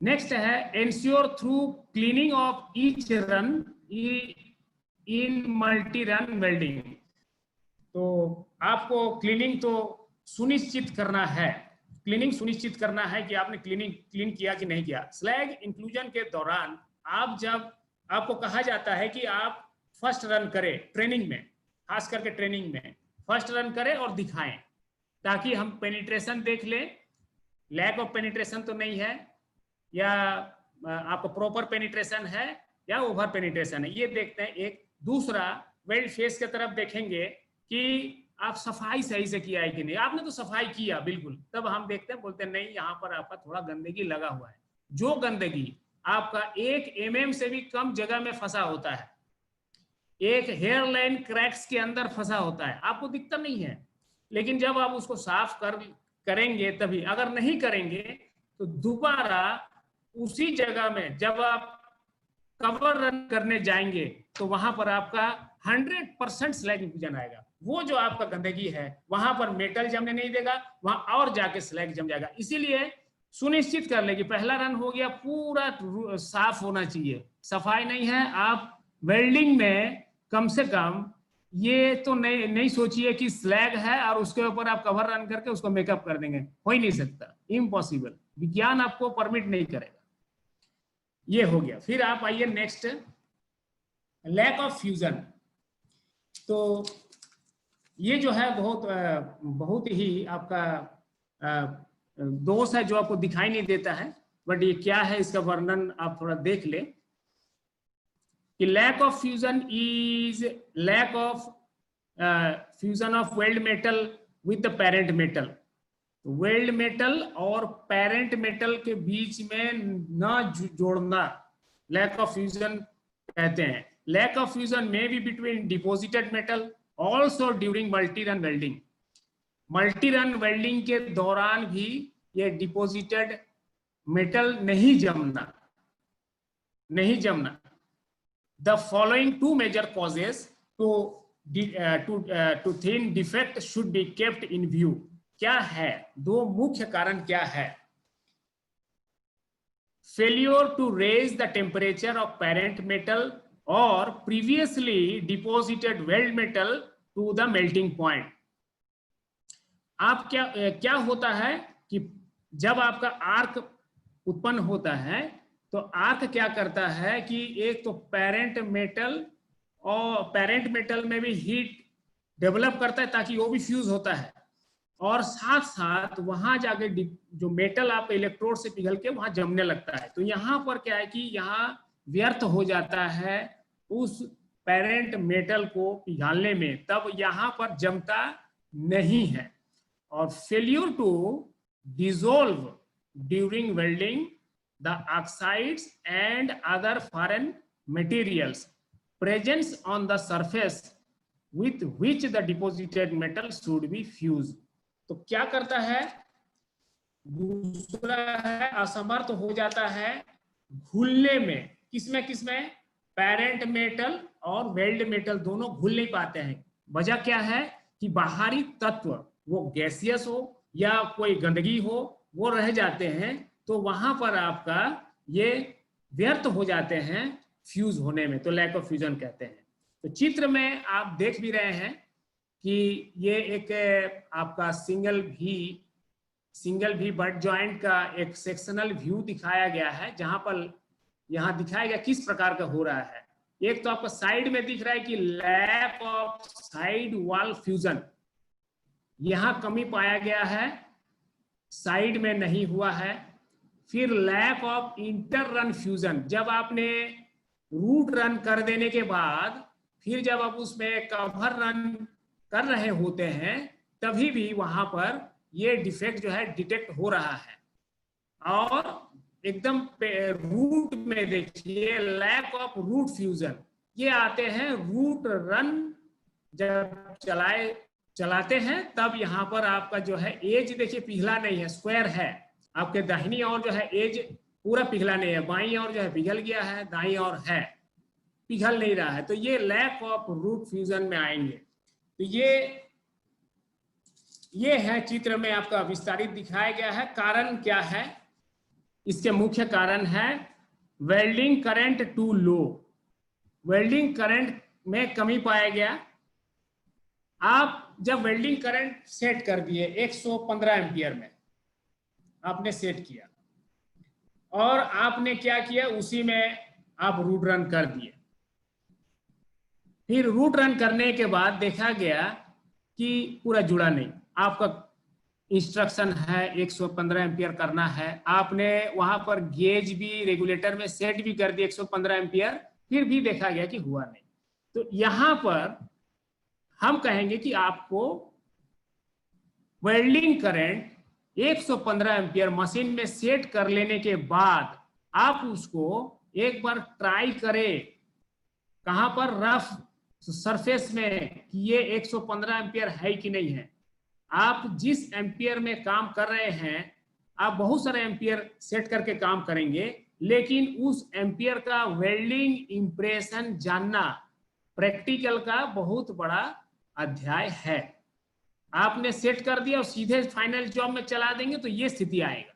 नेक्स्ट है ensure through cleaning of each run in multi run welding. तो आपको क्लीनिंग तो सुनिश्चित करना है, क्लीनिंग सुनिश्चित करना है कि आपने क्लीन किया कि नहीं किया। स्लैग इंक्लूजन के दौरान आप जब आपको कहा जाता है कि आप फर्स्ट रन करें ट्रेनिंग में, खास करके ट्रेनिंग में फर्स्ट रन करें और दिखाएं ताकि हम पेनिट्रेशन देख लें, लैक ऑफ पेनिट्रेशन तो नहीं है या आपको प्रॉपर पेनिट्रेशन है या ओवर पेनिट्रेशन है, ये देखते हैं। एक दूसरा वेल्ड फेस की तरफ देखेंगे कि आप सफाई सही से किया है कि नहीं। आपने तो सफाई किया बिल्कुल, तब हम देखते हैं, बोलते हैं नहीं यहाँ पर आपका थोड़ा गंदगी लगा हुआ है। जो गंदगी आपका 1 mm से भी कम जगह में फंसा होता है, एक हेयर लाइन क्रैक्स के अंदर फंसा होता है, आपको दिखता नहीं है, लेकिन जब आप उसको साफ करेंगे तभी। अगर नहीं करेंगे तो दोबारा उसी जगह में जब आप कवर रन करने जाएंगे तो वहां पर आपका 100% स्लैग इंक्लूजन आएगा। वो जो आपका गंदगी है वहां पर मेटल जमने नहीं देगा, वहां और जाके स्लैग जम जाएगा। इसीलिए सुनिश्चित कर ले कि पहला रन हो गया, पूरा साफ होना चाहिए। सफाई नहीं है, आप वेल्डिंग में कम से कम ये तो नहीं सोचिए कि स्लैग है और उसके ऊपर आप कवर रन करके उसको मेकअप कर देंगे, हो ही नहीं सकता, इम्पॉसिबल, विज्ञान आपको परमिट नहीं करेगा। ये हो गया। फिर आप आइए नेक्स्ट, लैक ऑफ फ्यूजन। तो ये जो है बहुत ही आपका दोष है जो आपको दिखाई नहीं देता है, बट ये क्या है इसका वर्णन आप थोड़ा देख ले कि lack of fusion is lack of fusion of weld metal with the parent metal. Weld metal और पेरेंट मेटल के बीच में न जोड़ना लैक ऑफ फ्यूजन कहते हैं। Lack of fusion may be between deposited metal also during multi run welding. Multi run welding के दौरान भी ये डिपॉजिटेड मेटल नहीं जमना। The following 2 major causes to thin defect should be kept in view. क्या है 2 मुख्य कारण क्या है? Failure to raise the temperature of parent metal और previously deposited weld metal to the melting point. आप क्या होता है कि जब आपका आर्क उत्पन्न होता है तो आर्क क्या करता है कि एक तो पेरेंट मेटल में भी हीट डेवलप करता है ताकि वो भी फ्यूज होता है, और साथ साथ वहां जाके जो मेटल आप इलेक्ट्रोड से पिघल के वहां जमने लगता है। तो यहाँ पर क्या है कि यहाँ व्यर्थ हो जाता है उस पेरेंट मेटल को पिघालने में, तब यहाँ पर जमता नहीं है। और failure to dissolve during welding the oxides and other foreign materials presence on the surface with which the deposited metal should be fused। तो क्या करता है? दूसरा है असमर्थ हो जाता है घुलने में। किसमें? पेरेंट मेटल और वेल्ड मेटल दोनों घुल नहीं पाते हैं। वजह क्या है कि बाहरी तत्व, वो गैसियस हो या कोई गंदगी हो, वो रह जाते हैं, तो वहां पर आपका ये व्यर्थ हो जाते हैं फ्यूज होने में, तो लैक ऑफ फ्यूजन कहते हैं। तो चित्र में आप देख भी रहे हैं कि ये एक आपका सिंगल भी बट जॉइंट का एक सेक्शनल व्यू दिखाया गया है, जहां पर यहाँ दिखाया गया किस प्रकार का हो रहा है। एक तो आपको साइड में दिख रहा है कि lack of side wall fusion, यहाँ कमी पाया गया है, साइड में नहीं हुआ है। फिर lack of inter run fusion, जब आपने रूट रन कर देने के बाद फिर जब आप उसमें कवर रन कर रहे होते हैं तभी भी वहां पर ये डिफेक्ट जो है डिटेक्ट हो रहा है। और एकदम रूट में देखिए लैक ऑफ रूट फ्यूजन, ये आते हैं रूट रन जब चलाते हैं तब यहाँ पर आपका जो है एज देखिए पिघला नहीं है, स्क्वायर है। आपके दाहिनी ओर जो है एज पूरा पिघला नहीं है, बाईं ओर जो है पिघल गया है, दाईं ओर है पिघल नहीं रहा है, तो ये लैक ऑफ रूट फ्यूजन में आएंगे। तो ये ये है चित्र में आपका विस्तारित दिखाया गया है। कारण क्या है? इसके मुख्य कारण है welding current too low, welding current में कमी पाया गया। आप जब वेल्डिंग करंट सेट कर दिए 115 एम्पियर में आपने सेट किया और आपने क्या किया, उसी में आप रूट रन कर दिए। फिर रूट रन करने के बाद देखा गया कि पूरा जुड़ा नहीं। आपका इंस्ट्रक्शन है 115 एम्पियर करना है, आपने वहां पर गेज भी रेगुलेटर में सेट भी कर दिया 115 एम्पियर, फिर भी देखा गया कि हुआ नहीं। तो यहां पर हम कहेंगे कि आपको वेल्डिंग करंट 115 एम्पियर मशीन में सेट कर लेने के बाद आप उसको एक बार ट्राई करें, कहां पर, रफ सरफेस में, कि ये 115 एम्पियर है कि नहीं है। आप जिस एम्पियर में काम कर रहे हैं, आप बहुत सारे एम्पियर सेट करके काम करेंगे, लेकिन उस एम्पियर का वेल्डिंग इंप्रेशन जानना प्रैक्टिकल का बहुत बड़ा अध्याय है। आपने सेट कर दिया और सीधे फाइनल जॉब में चला देंगे तो ये स्थिति आएगा।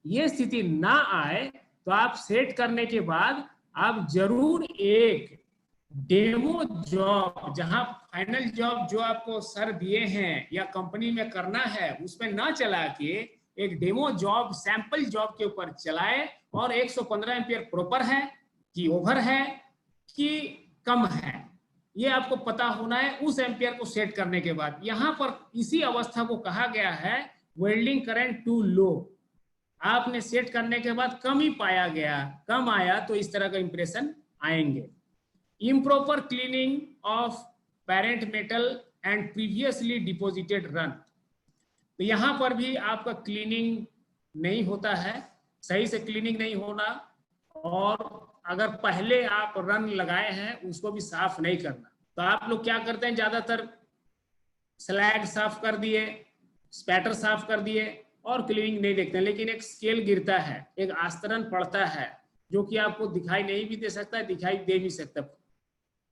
ये स्थिति ना आए तो आप सेट करने के बाद आप जरूर एक डेमो जॉब, जहां फाइनल जॉब जो आपको सर दिए हैं या कंपनी में करना है उसमें ना चला के एक डेमो जॉब, सैंपल जॉब के ऊपर चलाए और 115 एम्पियर प्रॉपर है कि ओवर है कि कम है, ये आपको पता होना है उस एम्पियर को सेट करने के बाद। यहां पर इसी अवस्था को कहा गया है वेल्डिंग करंट टू लो। आपने सेट करने के बाद कम ही पाया गया, कम आया तो इस तरह का इंप्रेशन आएंगे। Improper cleaning of parent metal and previously deposited run, तो यहां पर भी आपका क्लीनिंग नहीं होता है, सही से क्लीनिंग नहीं होना, और अगर पहले आप रन लगाए हैं उसको भी साफ नहीं करना। तो आप लोग क्या करते हैं, ज्यादातर स्लैग साफ कर दिए, स्पैटर साफ कर दिए और क्लीनिंग नहीं देखते हैं। लेकिन एक स्केल गिरता है, एक आस्तरण पड़ता है जो कि आपको दिखाई नहीं भी दे सकता है, दिखाई दे भी सकता है।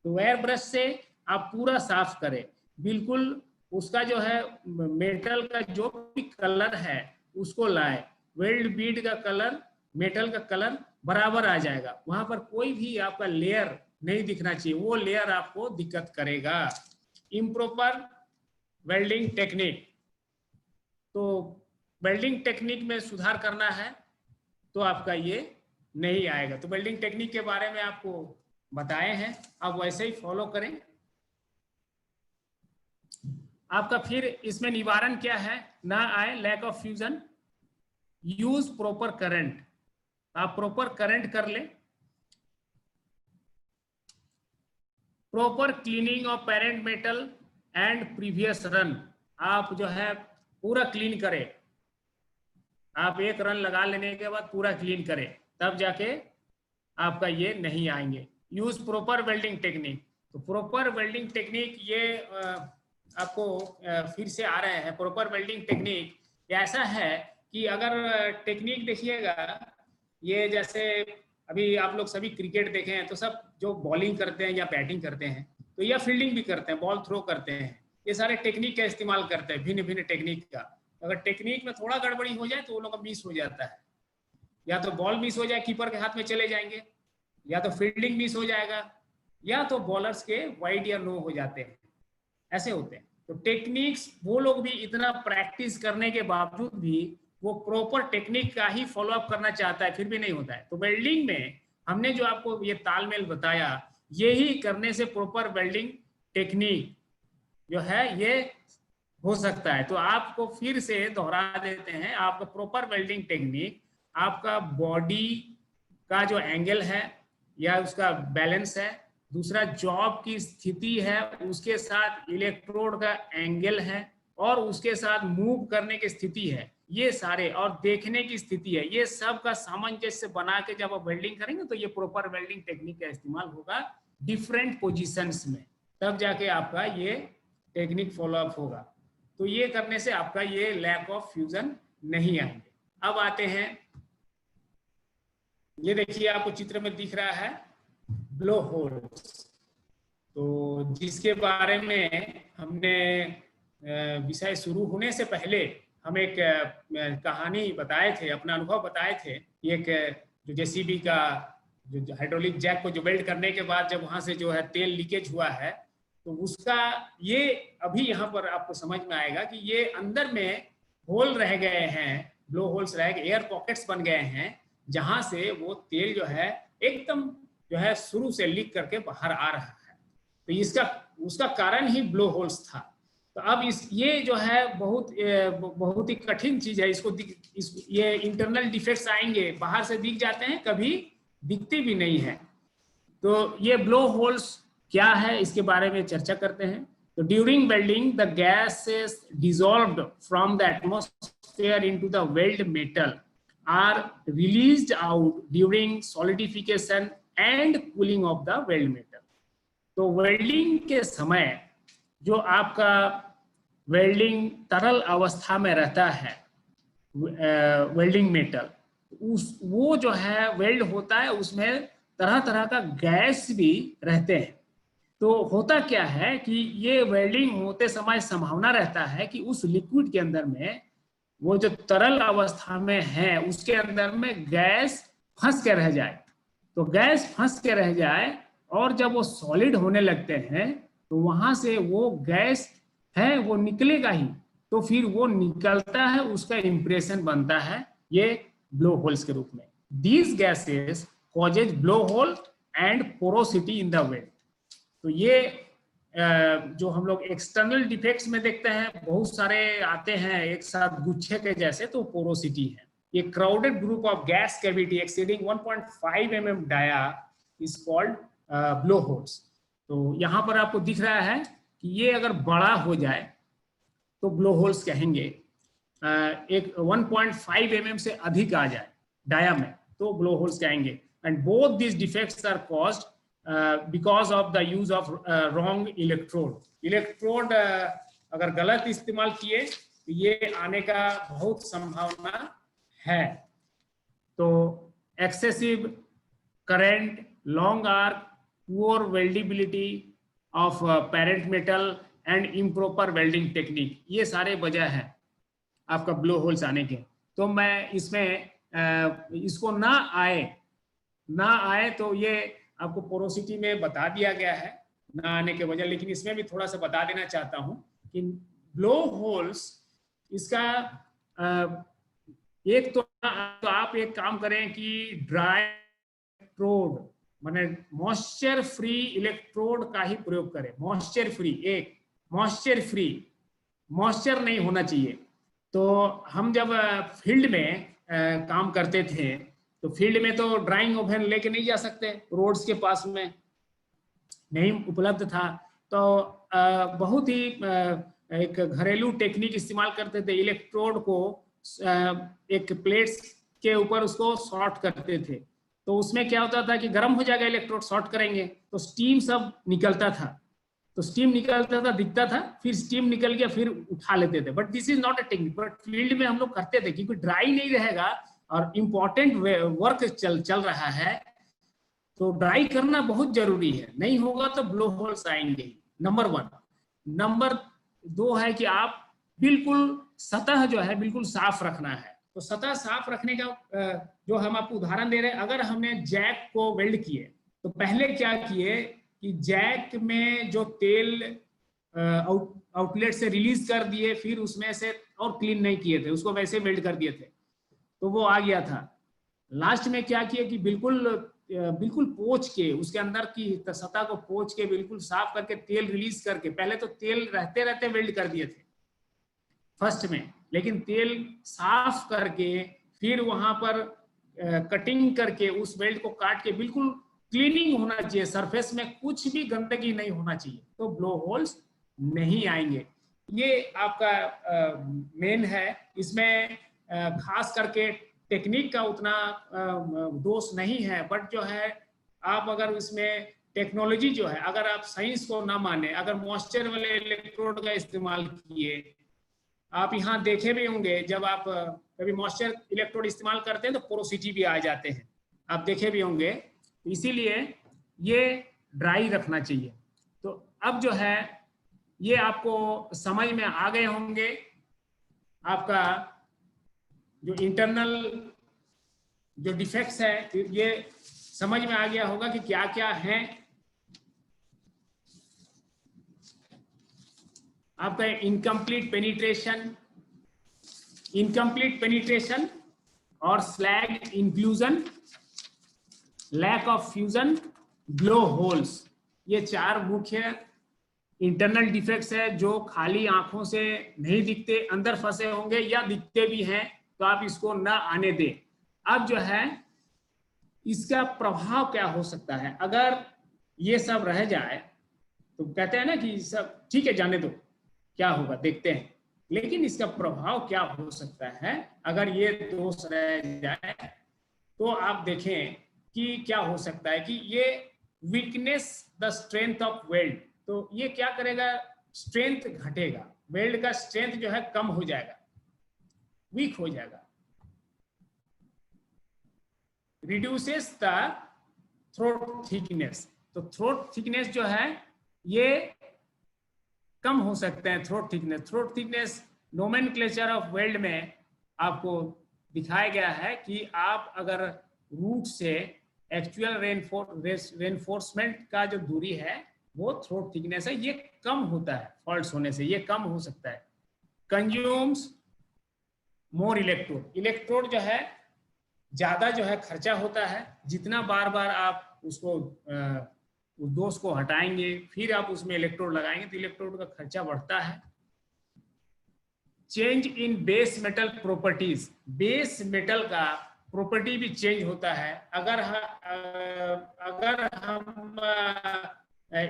तो वायर ब्रश से आप पूरा साफ करें, बिल्कुल उसका जो है मेटल का जो भी कलर है उसको लाए, वेल्ड बीड का कलर, मेटल का कलर बराबर आ जाएगा, वहां पर कोई भी आपका लेयर नहीं दिखना चाहिए, वो लेयर आपको दिक्कत करेगा। इम्प्रॉपर वेल्डिंग टेक्निक, तो वेल्डिंग टेक्निक में सुधार करना है तो आपका ये नहीं आएगा। तो वेल्डिंग टेक्निक के बारे में आपको बताए हैं, आप वैसे ही फॉलो करें। आपका फिर इसमें निवारण क्या है, ना आए lack of fusion, use proper current, आप प्रॉपर करंट कर ले, proper cleaning of parent metal and previous run, आप जो है पूरा क्लीन करें, आप एक रन लगा लेने के बाद पूरा क्लीन करें, तब जाके आपका ये नहीं आएंगे। यूज प्रॉपर वेल्डिंग टेक्निक, तो प्रॉपर वेल्डिंग टेक्निक ये आपको फिर से आ रहे हैं। प्रॉपर वेल्डिंग टेक्निक ऐसा है कि अगर टेक्निक देखिएगा, ये जैसे अभी आप लोग सभी क्रिकेट देखे हैं तो सब जो बॉलिंग करते हैं या बैटिंग करते हैं तो या फील्डिंग भी करते हैं, बॉल थ्रो करते हैं, ये सारे टेक्निक का इस्तेमाल करते हैं, भिन्न भिन्न टेक्निक का। अगर टेक्निक में थोड़ा गड़बड़ी हो जाए तो वो लोग का मिस हो जाता है, या तो बॉल मिस हो जाए, कीपर के हाथ में चले जाएंगे, या तो फील्डिंग मिस हो जाएगा, या तो बॉलर्स के वाइड या नो हो जाते हैं, ऐसे होते हैं। तो टेक्निक्स वो लोग भी इतना प्रैक्टिस करने के बावजूद भी वो प्रॉपर टेक्निक का ही फॉलो अप करना चाहता है, फिर भी नहीं होता है। तो वेल्डिंग में हमने जो आपको ये तालमेल बताया, यही करने से प्रॉपर वेल्डिंग टेक्निक जो है ये हो सकता है। तो आपको फिर से दोहरा देते हैं, आपका प्रॉपर वेल्डिंग टेक्निक आपका बॉडी का जो एंगल है या उसका बैलेंस है, दूसरा जॉब की स्थिति है, उसके साथ इलेक्ट्रोड का एंगल है, और उसके साथ मूव करने की स्थिति है, ये सारे, और देखने की स्थिति है, ये सब का सामंजस्य बना के जब आप वेल्डिंग करेंगे तो ये प्रॉपर वेल्डिंग टेक्निक का इस्तेमाल होगा डिफरेंट पोजीशंस में, तब जाके आपका ये टेक्निक फॉलो अप होगा। तो ये करने से आपका ये लैक ऑफ फ्यूजन नहीं आएंगे। अब आते हैं, ये देखिए आपको चित्र में दिख रहा है ब्लो होल्स, तो जिसके बारे में हमने विषय शुरू होने से पहले हम एक कहानी बताए थे, अपना अनुभव बताए थे। एक जो जेसीबी का जो हाइड्रोलिक जैक को जो वेल्ड करने के बाद जब वहां से जो है तेल लीकेज हुआ है, तो उसका ये अभी यहाँ पर आपको समझ में आएगा कि ये अंदर में होल रह गए हैं, ब्लो होल्स रह गए, एयर पॉकेट्स बन गए हैं, जहां से वो तेल जो है एकदम जो है शुरू से लीक करके बाहर आ रहा है। तो इसका उसका कारण ही ब्लो होल्स था। तो अब ये जो है बहुत ही कठिन चीज है। ये इंटरनल डिफेक्ट्स आएंगे, बाहर से दिख जाते हैं, कभी दिखते भी नहीं है। तो ये ब्लो होल्स क्या है, इसके बारे में चर्चा करते हैं। तो during welding the gases dissolved from the atmosphere into the weld metal are released out during solidification and cooling of the weld metal. तो वेल्डिंग के समय जो आपका वेल्डिंग तरल अवस्था में रहता है, वेल्डिंग मेटल, वो जो है वेल्ड होता है, उसमें तरह तरह का गैस भी रहते हैं। तो होता क्या है कि ये वेल्डिंग होते समय संभावना रहता है कि उस लिक्विड के अंदर में वो जो तरल अवस्था में है उसके अंदर में गैस फंस के रह जाए। तो गैस फंस के रह जाए और जब वो सॉलिड होने लगते हैं तो वहां से वो गैस है वो निकलेगा ही, तो फिर वो निकलता है, उसका इंप्रेशन बनता है ये ब्लो होल्स के रूप में। These gases causes blow hole and porosity in the weld. तो ये जो हम लोग एक्सटर्नल डिफेक्ट्स में देखते हैं, बहुत सारे आते हैं एक साथ गुच्छे के जैसे, तो पोरोसिटी है। ये crowded group of gas cavity exceeding 1.5 mm dia is called blow holes. तो यहाँ पर आपको दिख रहा है कि ये अगर बड़ा हो जाए तो ब्लो होल्स कहेंगे। एक 1.5 mm से अधिक आ जाए डाया में तो ब्लो होल्स कहेंगे। And both this defects are caused because of the use of wrong electrode. Electrode अगर गलत इस्तेमाल किए तो ये आने का बहुत संभावना है। तो excessive current, long arc, poor weldability of parent metal and improper welding technique, ये सारे वजह है आपका ब्लो होल्स आने के। तो मैं इसमें इसको ना आए तो ये आपको पोरोसिटी में बता दिया गया है ना आने के वजह, लेकिन इसमें भी थोड़ा सा बता देना चाहता हूं कि ब्लो होल्स इसका एक तो आप एक काम करें कि ड्राई इलेक्ट्रोड माने मॉइस्चर फ्री इलेक्ट्रोड का ही प्रयोग करें। मॉइस्चर फ्री, एक मॉइस्चर नहीं होना चाहिए। तो हम जब फील्ड में काम करते थे तो फील्ड में तो ड्राइंग ओवन लेके नहीं जा सकते, रोड्स के पास में नहीं उपलब्ध था। तो बहुत ही एक घरेलू टेक्निक इस्तेमाल करते थे। इलेक्ट्रोड को एक प्लेट्स के ऊपर उसको शॉर्ट करते थे, तो उसमें क्या होता था कि गर्म हो जाएगा इलेक्ट्रोड, शॉर्ट करेंगे तो स्टीम सब निकलता था। तो स्टीम निकलता था, दिखता था, फिर स्टीम निकल गया, फिर उठा लेते थे। But this is not a technique, but field में हम लोग करते थे क्योंकि ड्राई नहीं रहेगा और इम्पोर्टेंट वर्क चल रहा है, तो ड्राई करना बहुत जरूरी है। नहीं होगा तो ब्लो होल्स आएंगे, नंबर 1। नंबर 2 है कि आप बिल्कुल सतह जो है बिल्कुल साफ रखना है। तो सतह साफ रखने का जो हम आपको उदाहरण दे रहे हैं, अगर हमने जैक को वेल्ड किए तो पहले क्या किए कि जैक में जो तेल आउटलेट से रिलीज कर दिए, फिर उसमें से और क्लीन नहीं किए थे, उसको वैसे वेल्ड कर दिए थे तो वो आ गया था। लास्ट में क्या किया कि बिल्कुल पोंछ के, उसके अंदर की सतह को पोंछ के बिल्कुल साफ करके तेल रिलीज करके, पहले तो तेल रहते रहते वेल्ड कर दिए थे फर्स्ट में, लेकिन तेल साफ करके फिर वहां पर कटिंग करके उस वेल्ड को काट के बिल्कुल क्लीनिंग होना चाहिए, सरफेस में कुछ भी गंदगी नहीं होना चाहिए, तो ब्लो होल्स नहीं आएंगे। ये आपका मेन है। इसमें खास करके टेक्निक का उतना दोष नहीं है, बट जो है आप अगर इसमें टेक्नोलॉजी जो है, अगर आप साइंस को ना माने, अगर मॉइस्चर वाले इलेक्ट्रोड का इस्तेमाल किए, आप यहाँ देखे भी होंगे जब आप कभी मॉइस्चर इलेक्ट्रोड इस्तेमाल करते हैं तो पोरोसिटी भी आ जाते हैं, आप देखे भी होंगे। इसीलिए ये ड्राई रखना चाहिए। तो अब जो है ये आपको समझ में आ गए होंगे। आपका जो इंटरनल जो डिफेक्ट्स है ये समझ में आ गया होगा कि क्या क्या हैं। आपका इनकम्प्लीट पेनिट्रेशन और slag inclusion, lack of fusion, blow holes, ये 4 मुख्य इंटरनल डिफेक्ट्स है जो खाली आंखों से नहीं दिखते, अंदर फंसे होंगे या दिखते भी हैं, तो आप इसको ना आने दें। अब जो है इसका प्रभाव क्या हो सकता है अगर ये सब रह जाए, तो कहते हैं ना कि सब ठीक है जाने दो, क्या होगा देखते हैं, लेकिन इसका प्रभाव क्या हो सकता है अगर ये दोष रह जाए। तो आप देखें कि क्या हो सकता है कि ये weakness the strength of weld, तो ये क्या करेगा, स्ट्रेंथ घटेगा, वेल्ड का स्ट्रेंथ जो है कम हो जाएगा, वीक हो जाएगा। रिड्यूसेस द थ्रोट थिकनेस, तो थ्रोट थिकनेस जो है ये कम हो सकते हैं। Throat thickness nomenclature of weld में आपको दिखाया गया है कि आप अगर रूट से एक्चुअल रेनफोर्समेंट का जो दूरी है वो थ्रोट थिकनेस है, ये कम होता है, फॉल्ट्स होने से ये कम हो सकता है। कंज्यूम्स मोर इलेक्ट्रोड जो है ज्यादा जो है खर्चा होता है, जितना बार बार आप उसको उस दोष को हटाएंगे फिर आप उसमें इलेक्ट्रोड लगाएंगे तो इलेक्ट्रोड का खर्चा बढ़ता है। Change in base metal properties, base metal का प्रॉपर्टी भी चेंज होता है। अगर हम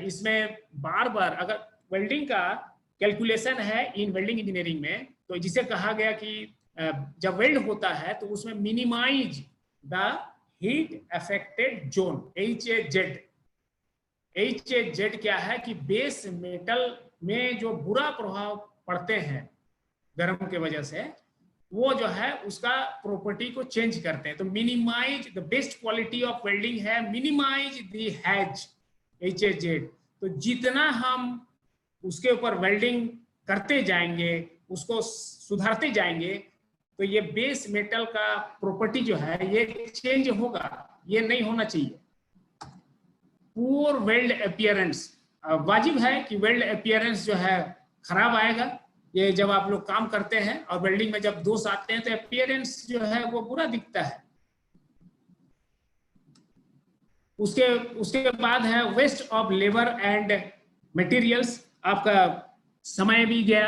इसमें बार बार अगर वेल्डिंग का कैलकुलेशन है इन वेल्डिंग इंजीनियरिंग में, तो जिसे कहा गया कि जब वेल्ड होता है तो उसमें minimize the heat affected zone, HAZ क्या है कि बेस मेटल में जो बुरा प्रभाव पड़ते हैं गर्म के वजह से, वो जो है उसका प्रॉपर्टी को चेंज करते हैं। तो minimize the best quality of welding है मिनिमाइज द हैज, HAZ। तो जितना हम उसके ऊपर वेल्डिंग करते जाएंगे, उसको सुधारते जाएंगे, तो ये बेस मेटल का प्रॉपर्टी जो है ये चेंज होगा, ये नहीं होना चाहिए। पुअर वेल्ड अपीयरेंस, वाजिब है कि वेल्ड अपीयरेंस जो है खराब आएगा। ये जब आप लोग काम करते हैं और वेल्डिंग में जब दोष आते हैं तो अपीयरेंस जो है वो बुरा दिखता है। उसके बाद है waste of labour and materials, आपका समय भी गया,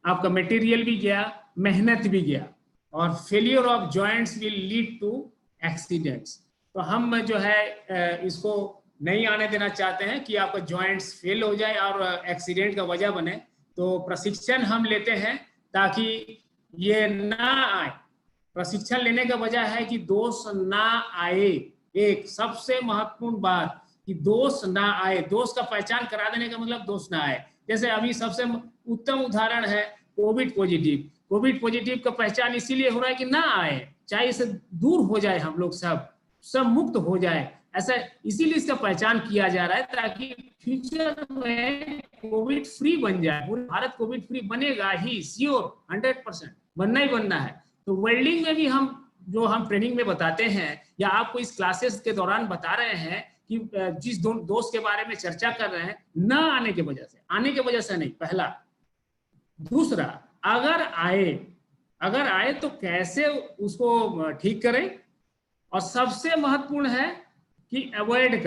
आपका मटेरियल भी गया, मेहनत भी गया, और failure of joints will lead to accidents. तो हम जो है इसको नहीं आने देना चाहते हैं कि आपका जॉइंट्स फेल हो जाए और एक्सीडेंट का वजह बने। तो प्रशिक्षण हम लेते हैं ताकि ये ना आए। प्रशिक्षण लेने का वजह है कि दोष ना आए। एक सबसे महत्वपूर्ण बात कि दोष ना आए, दोष का पहचान करा देने का मतलब दोष ना आए। जैसे अभी सबसे उत्तम उदाहरण है कोविड पॉजिटिव का पहचान इसीलिए हो रहा है कि ना आए, चाहे इसे दूर हो जाए, हम लोग सब मुक्त हो जाए, ऐसा इसीलिए इसका पहचान किया जा रहा है ताकि फ्यूचर में कोविड फ्री बन जाए। पूरा भारत कोविड फ्री बनेगा ही, श्योर 100% बनना ही बनना है। तो वेल्डिंग में भी हम ट्रेनिंग में बताते हैं या आपको इस क्लासेस के दौरान बता रहे हैं कि जिस दोष के बारे में चर्चा कर रहे हैं, न आने की वजह से, आने की वजह से नहीं, पहला। दूसरा, अगर आए तो कैसे उसको ठीक करें, और सबसे महत्वपूर्ण है कि अवॉइड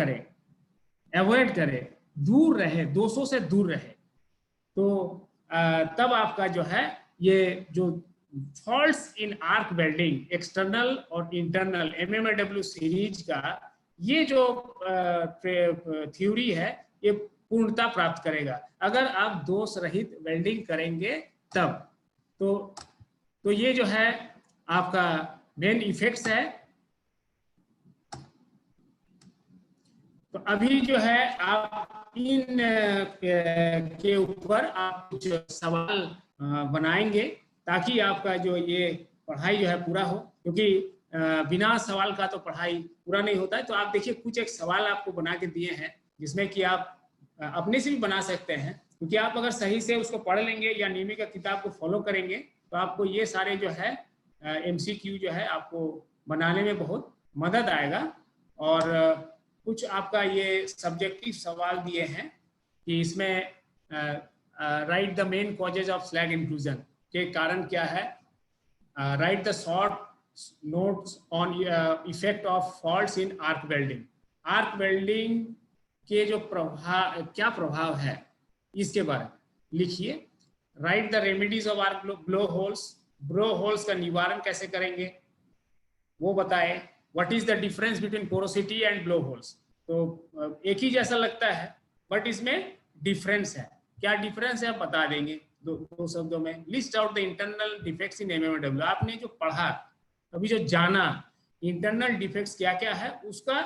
करें, दूर रहे, दोषों से दूर रहे। तो तब आपका जो है ये जो फॉल्ट्स इन आर्क वेल्डिंग एक्सटर्नल और इंटरनल MMAW सीरीज का ये जो थ्योरी है ये पूर्णता प्राप्त करेगा अगर आप दोष रहित वेल्डिंग करेंगे तब। तो ये जो है आपका मेन इफेक्ट्स है। तो अभी जो है आप इन के ऊपर आप कुछ सवाल बनाएंगे ताकि आपका जो ये पढ़ाई जो है पूरा हो, क्योंकि बिना सवाल का तो पढ़ाई पूरा नहीं होता है। तो आप देखिए कुछ एक सवाल आपको बना के दिए हैं जिसमें कि आप अपने से भी बना सकते हैं, क्योंकि आप अगर सही से उसको पढ़ लेंगे या नियमित का किताब को फॉलो करेंगे तो आपको ये सारे जो है MCQ जो है आपको बनाने में बहुत मदद आएगा। और कुछ आपका ये सब्जेक्टिव सवाल दिए हैं कि इसमें right the main causes of slag inclusion के कारण क्या है, right the short notes on effect of faults in arc welding. Arc welding के जो प्रभाव, क्या प्रभाव है इसके बारे में लिखिए। Right the remedies of arc blow holes, blow holes का निवारण कैसे करेंगे वो बताए। What is the difference between porosity and blow holes. तो एक ही जैसा लगता है बट इसमें डिफरेंस है, क्या डिफरेंस है बता देंगे दो शब्दों में। List out the internal defects in MMW। आपने जो पढ़ा अभी, जो जाना इंटरनल डिफेक्ट्स क्या क्या है उसका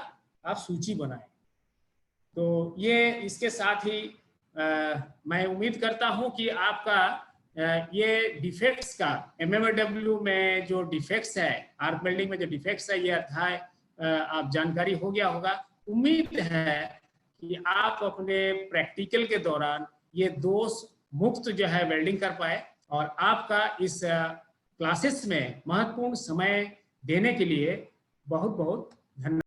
आप सूची बनाए। तो ये इसके साथ ही मैं उम्मीद करता हूं कि आपका ये डिफेक्ट्स का MMW में जो डिफेक्ट्स है, आर्क वेल्डिंग में जो डिफेक्ट्स है, ये अध्याय आप जानकारी हो गया होगा। उम्मीद है कि आप अपने प्रैक्टिकल के दौरान ये दोष मुक्त जो है वेल्डिंग कर पाए। और आपका इस क्लासेस में महत्वपूर्ण समय देने के लिए बहुत बहुत धन्यवाद।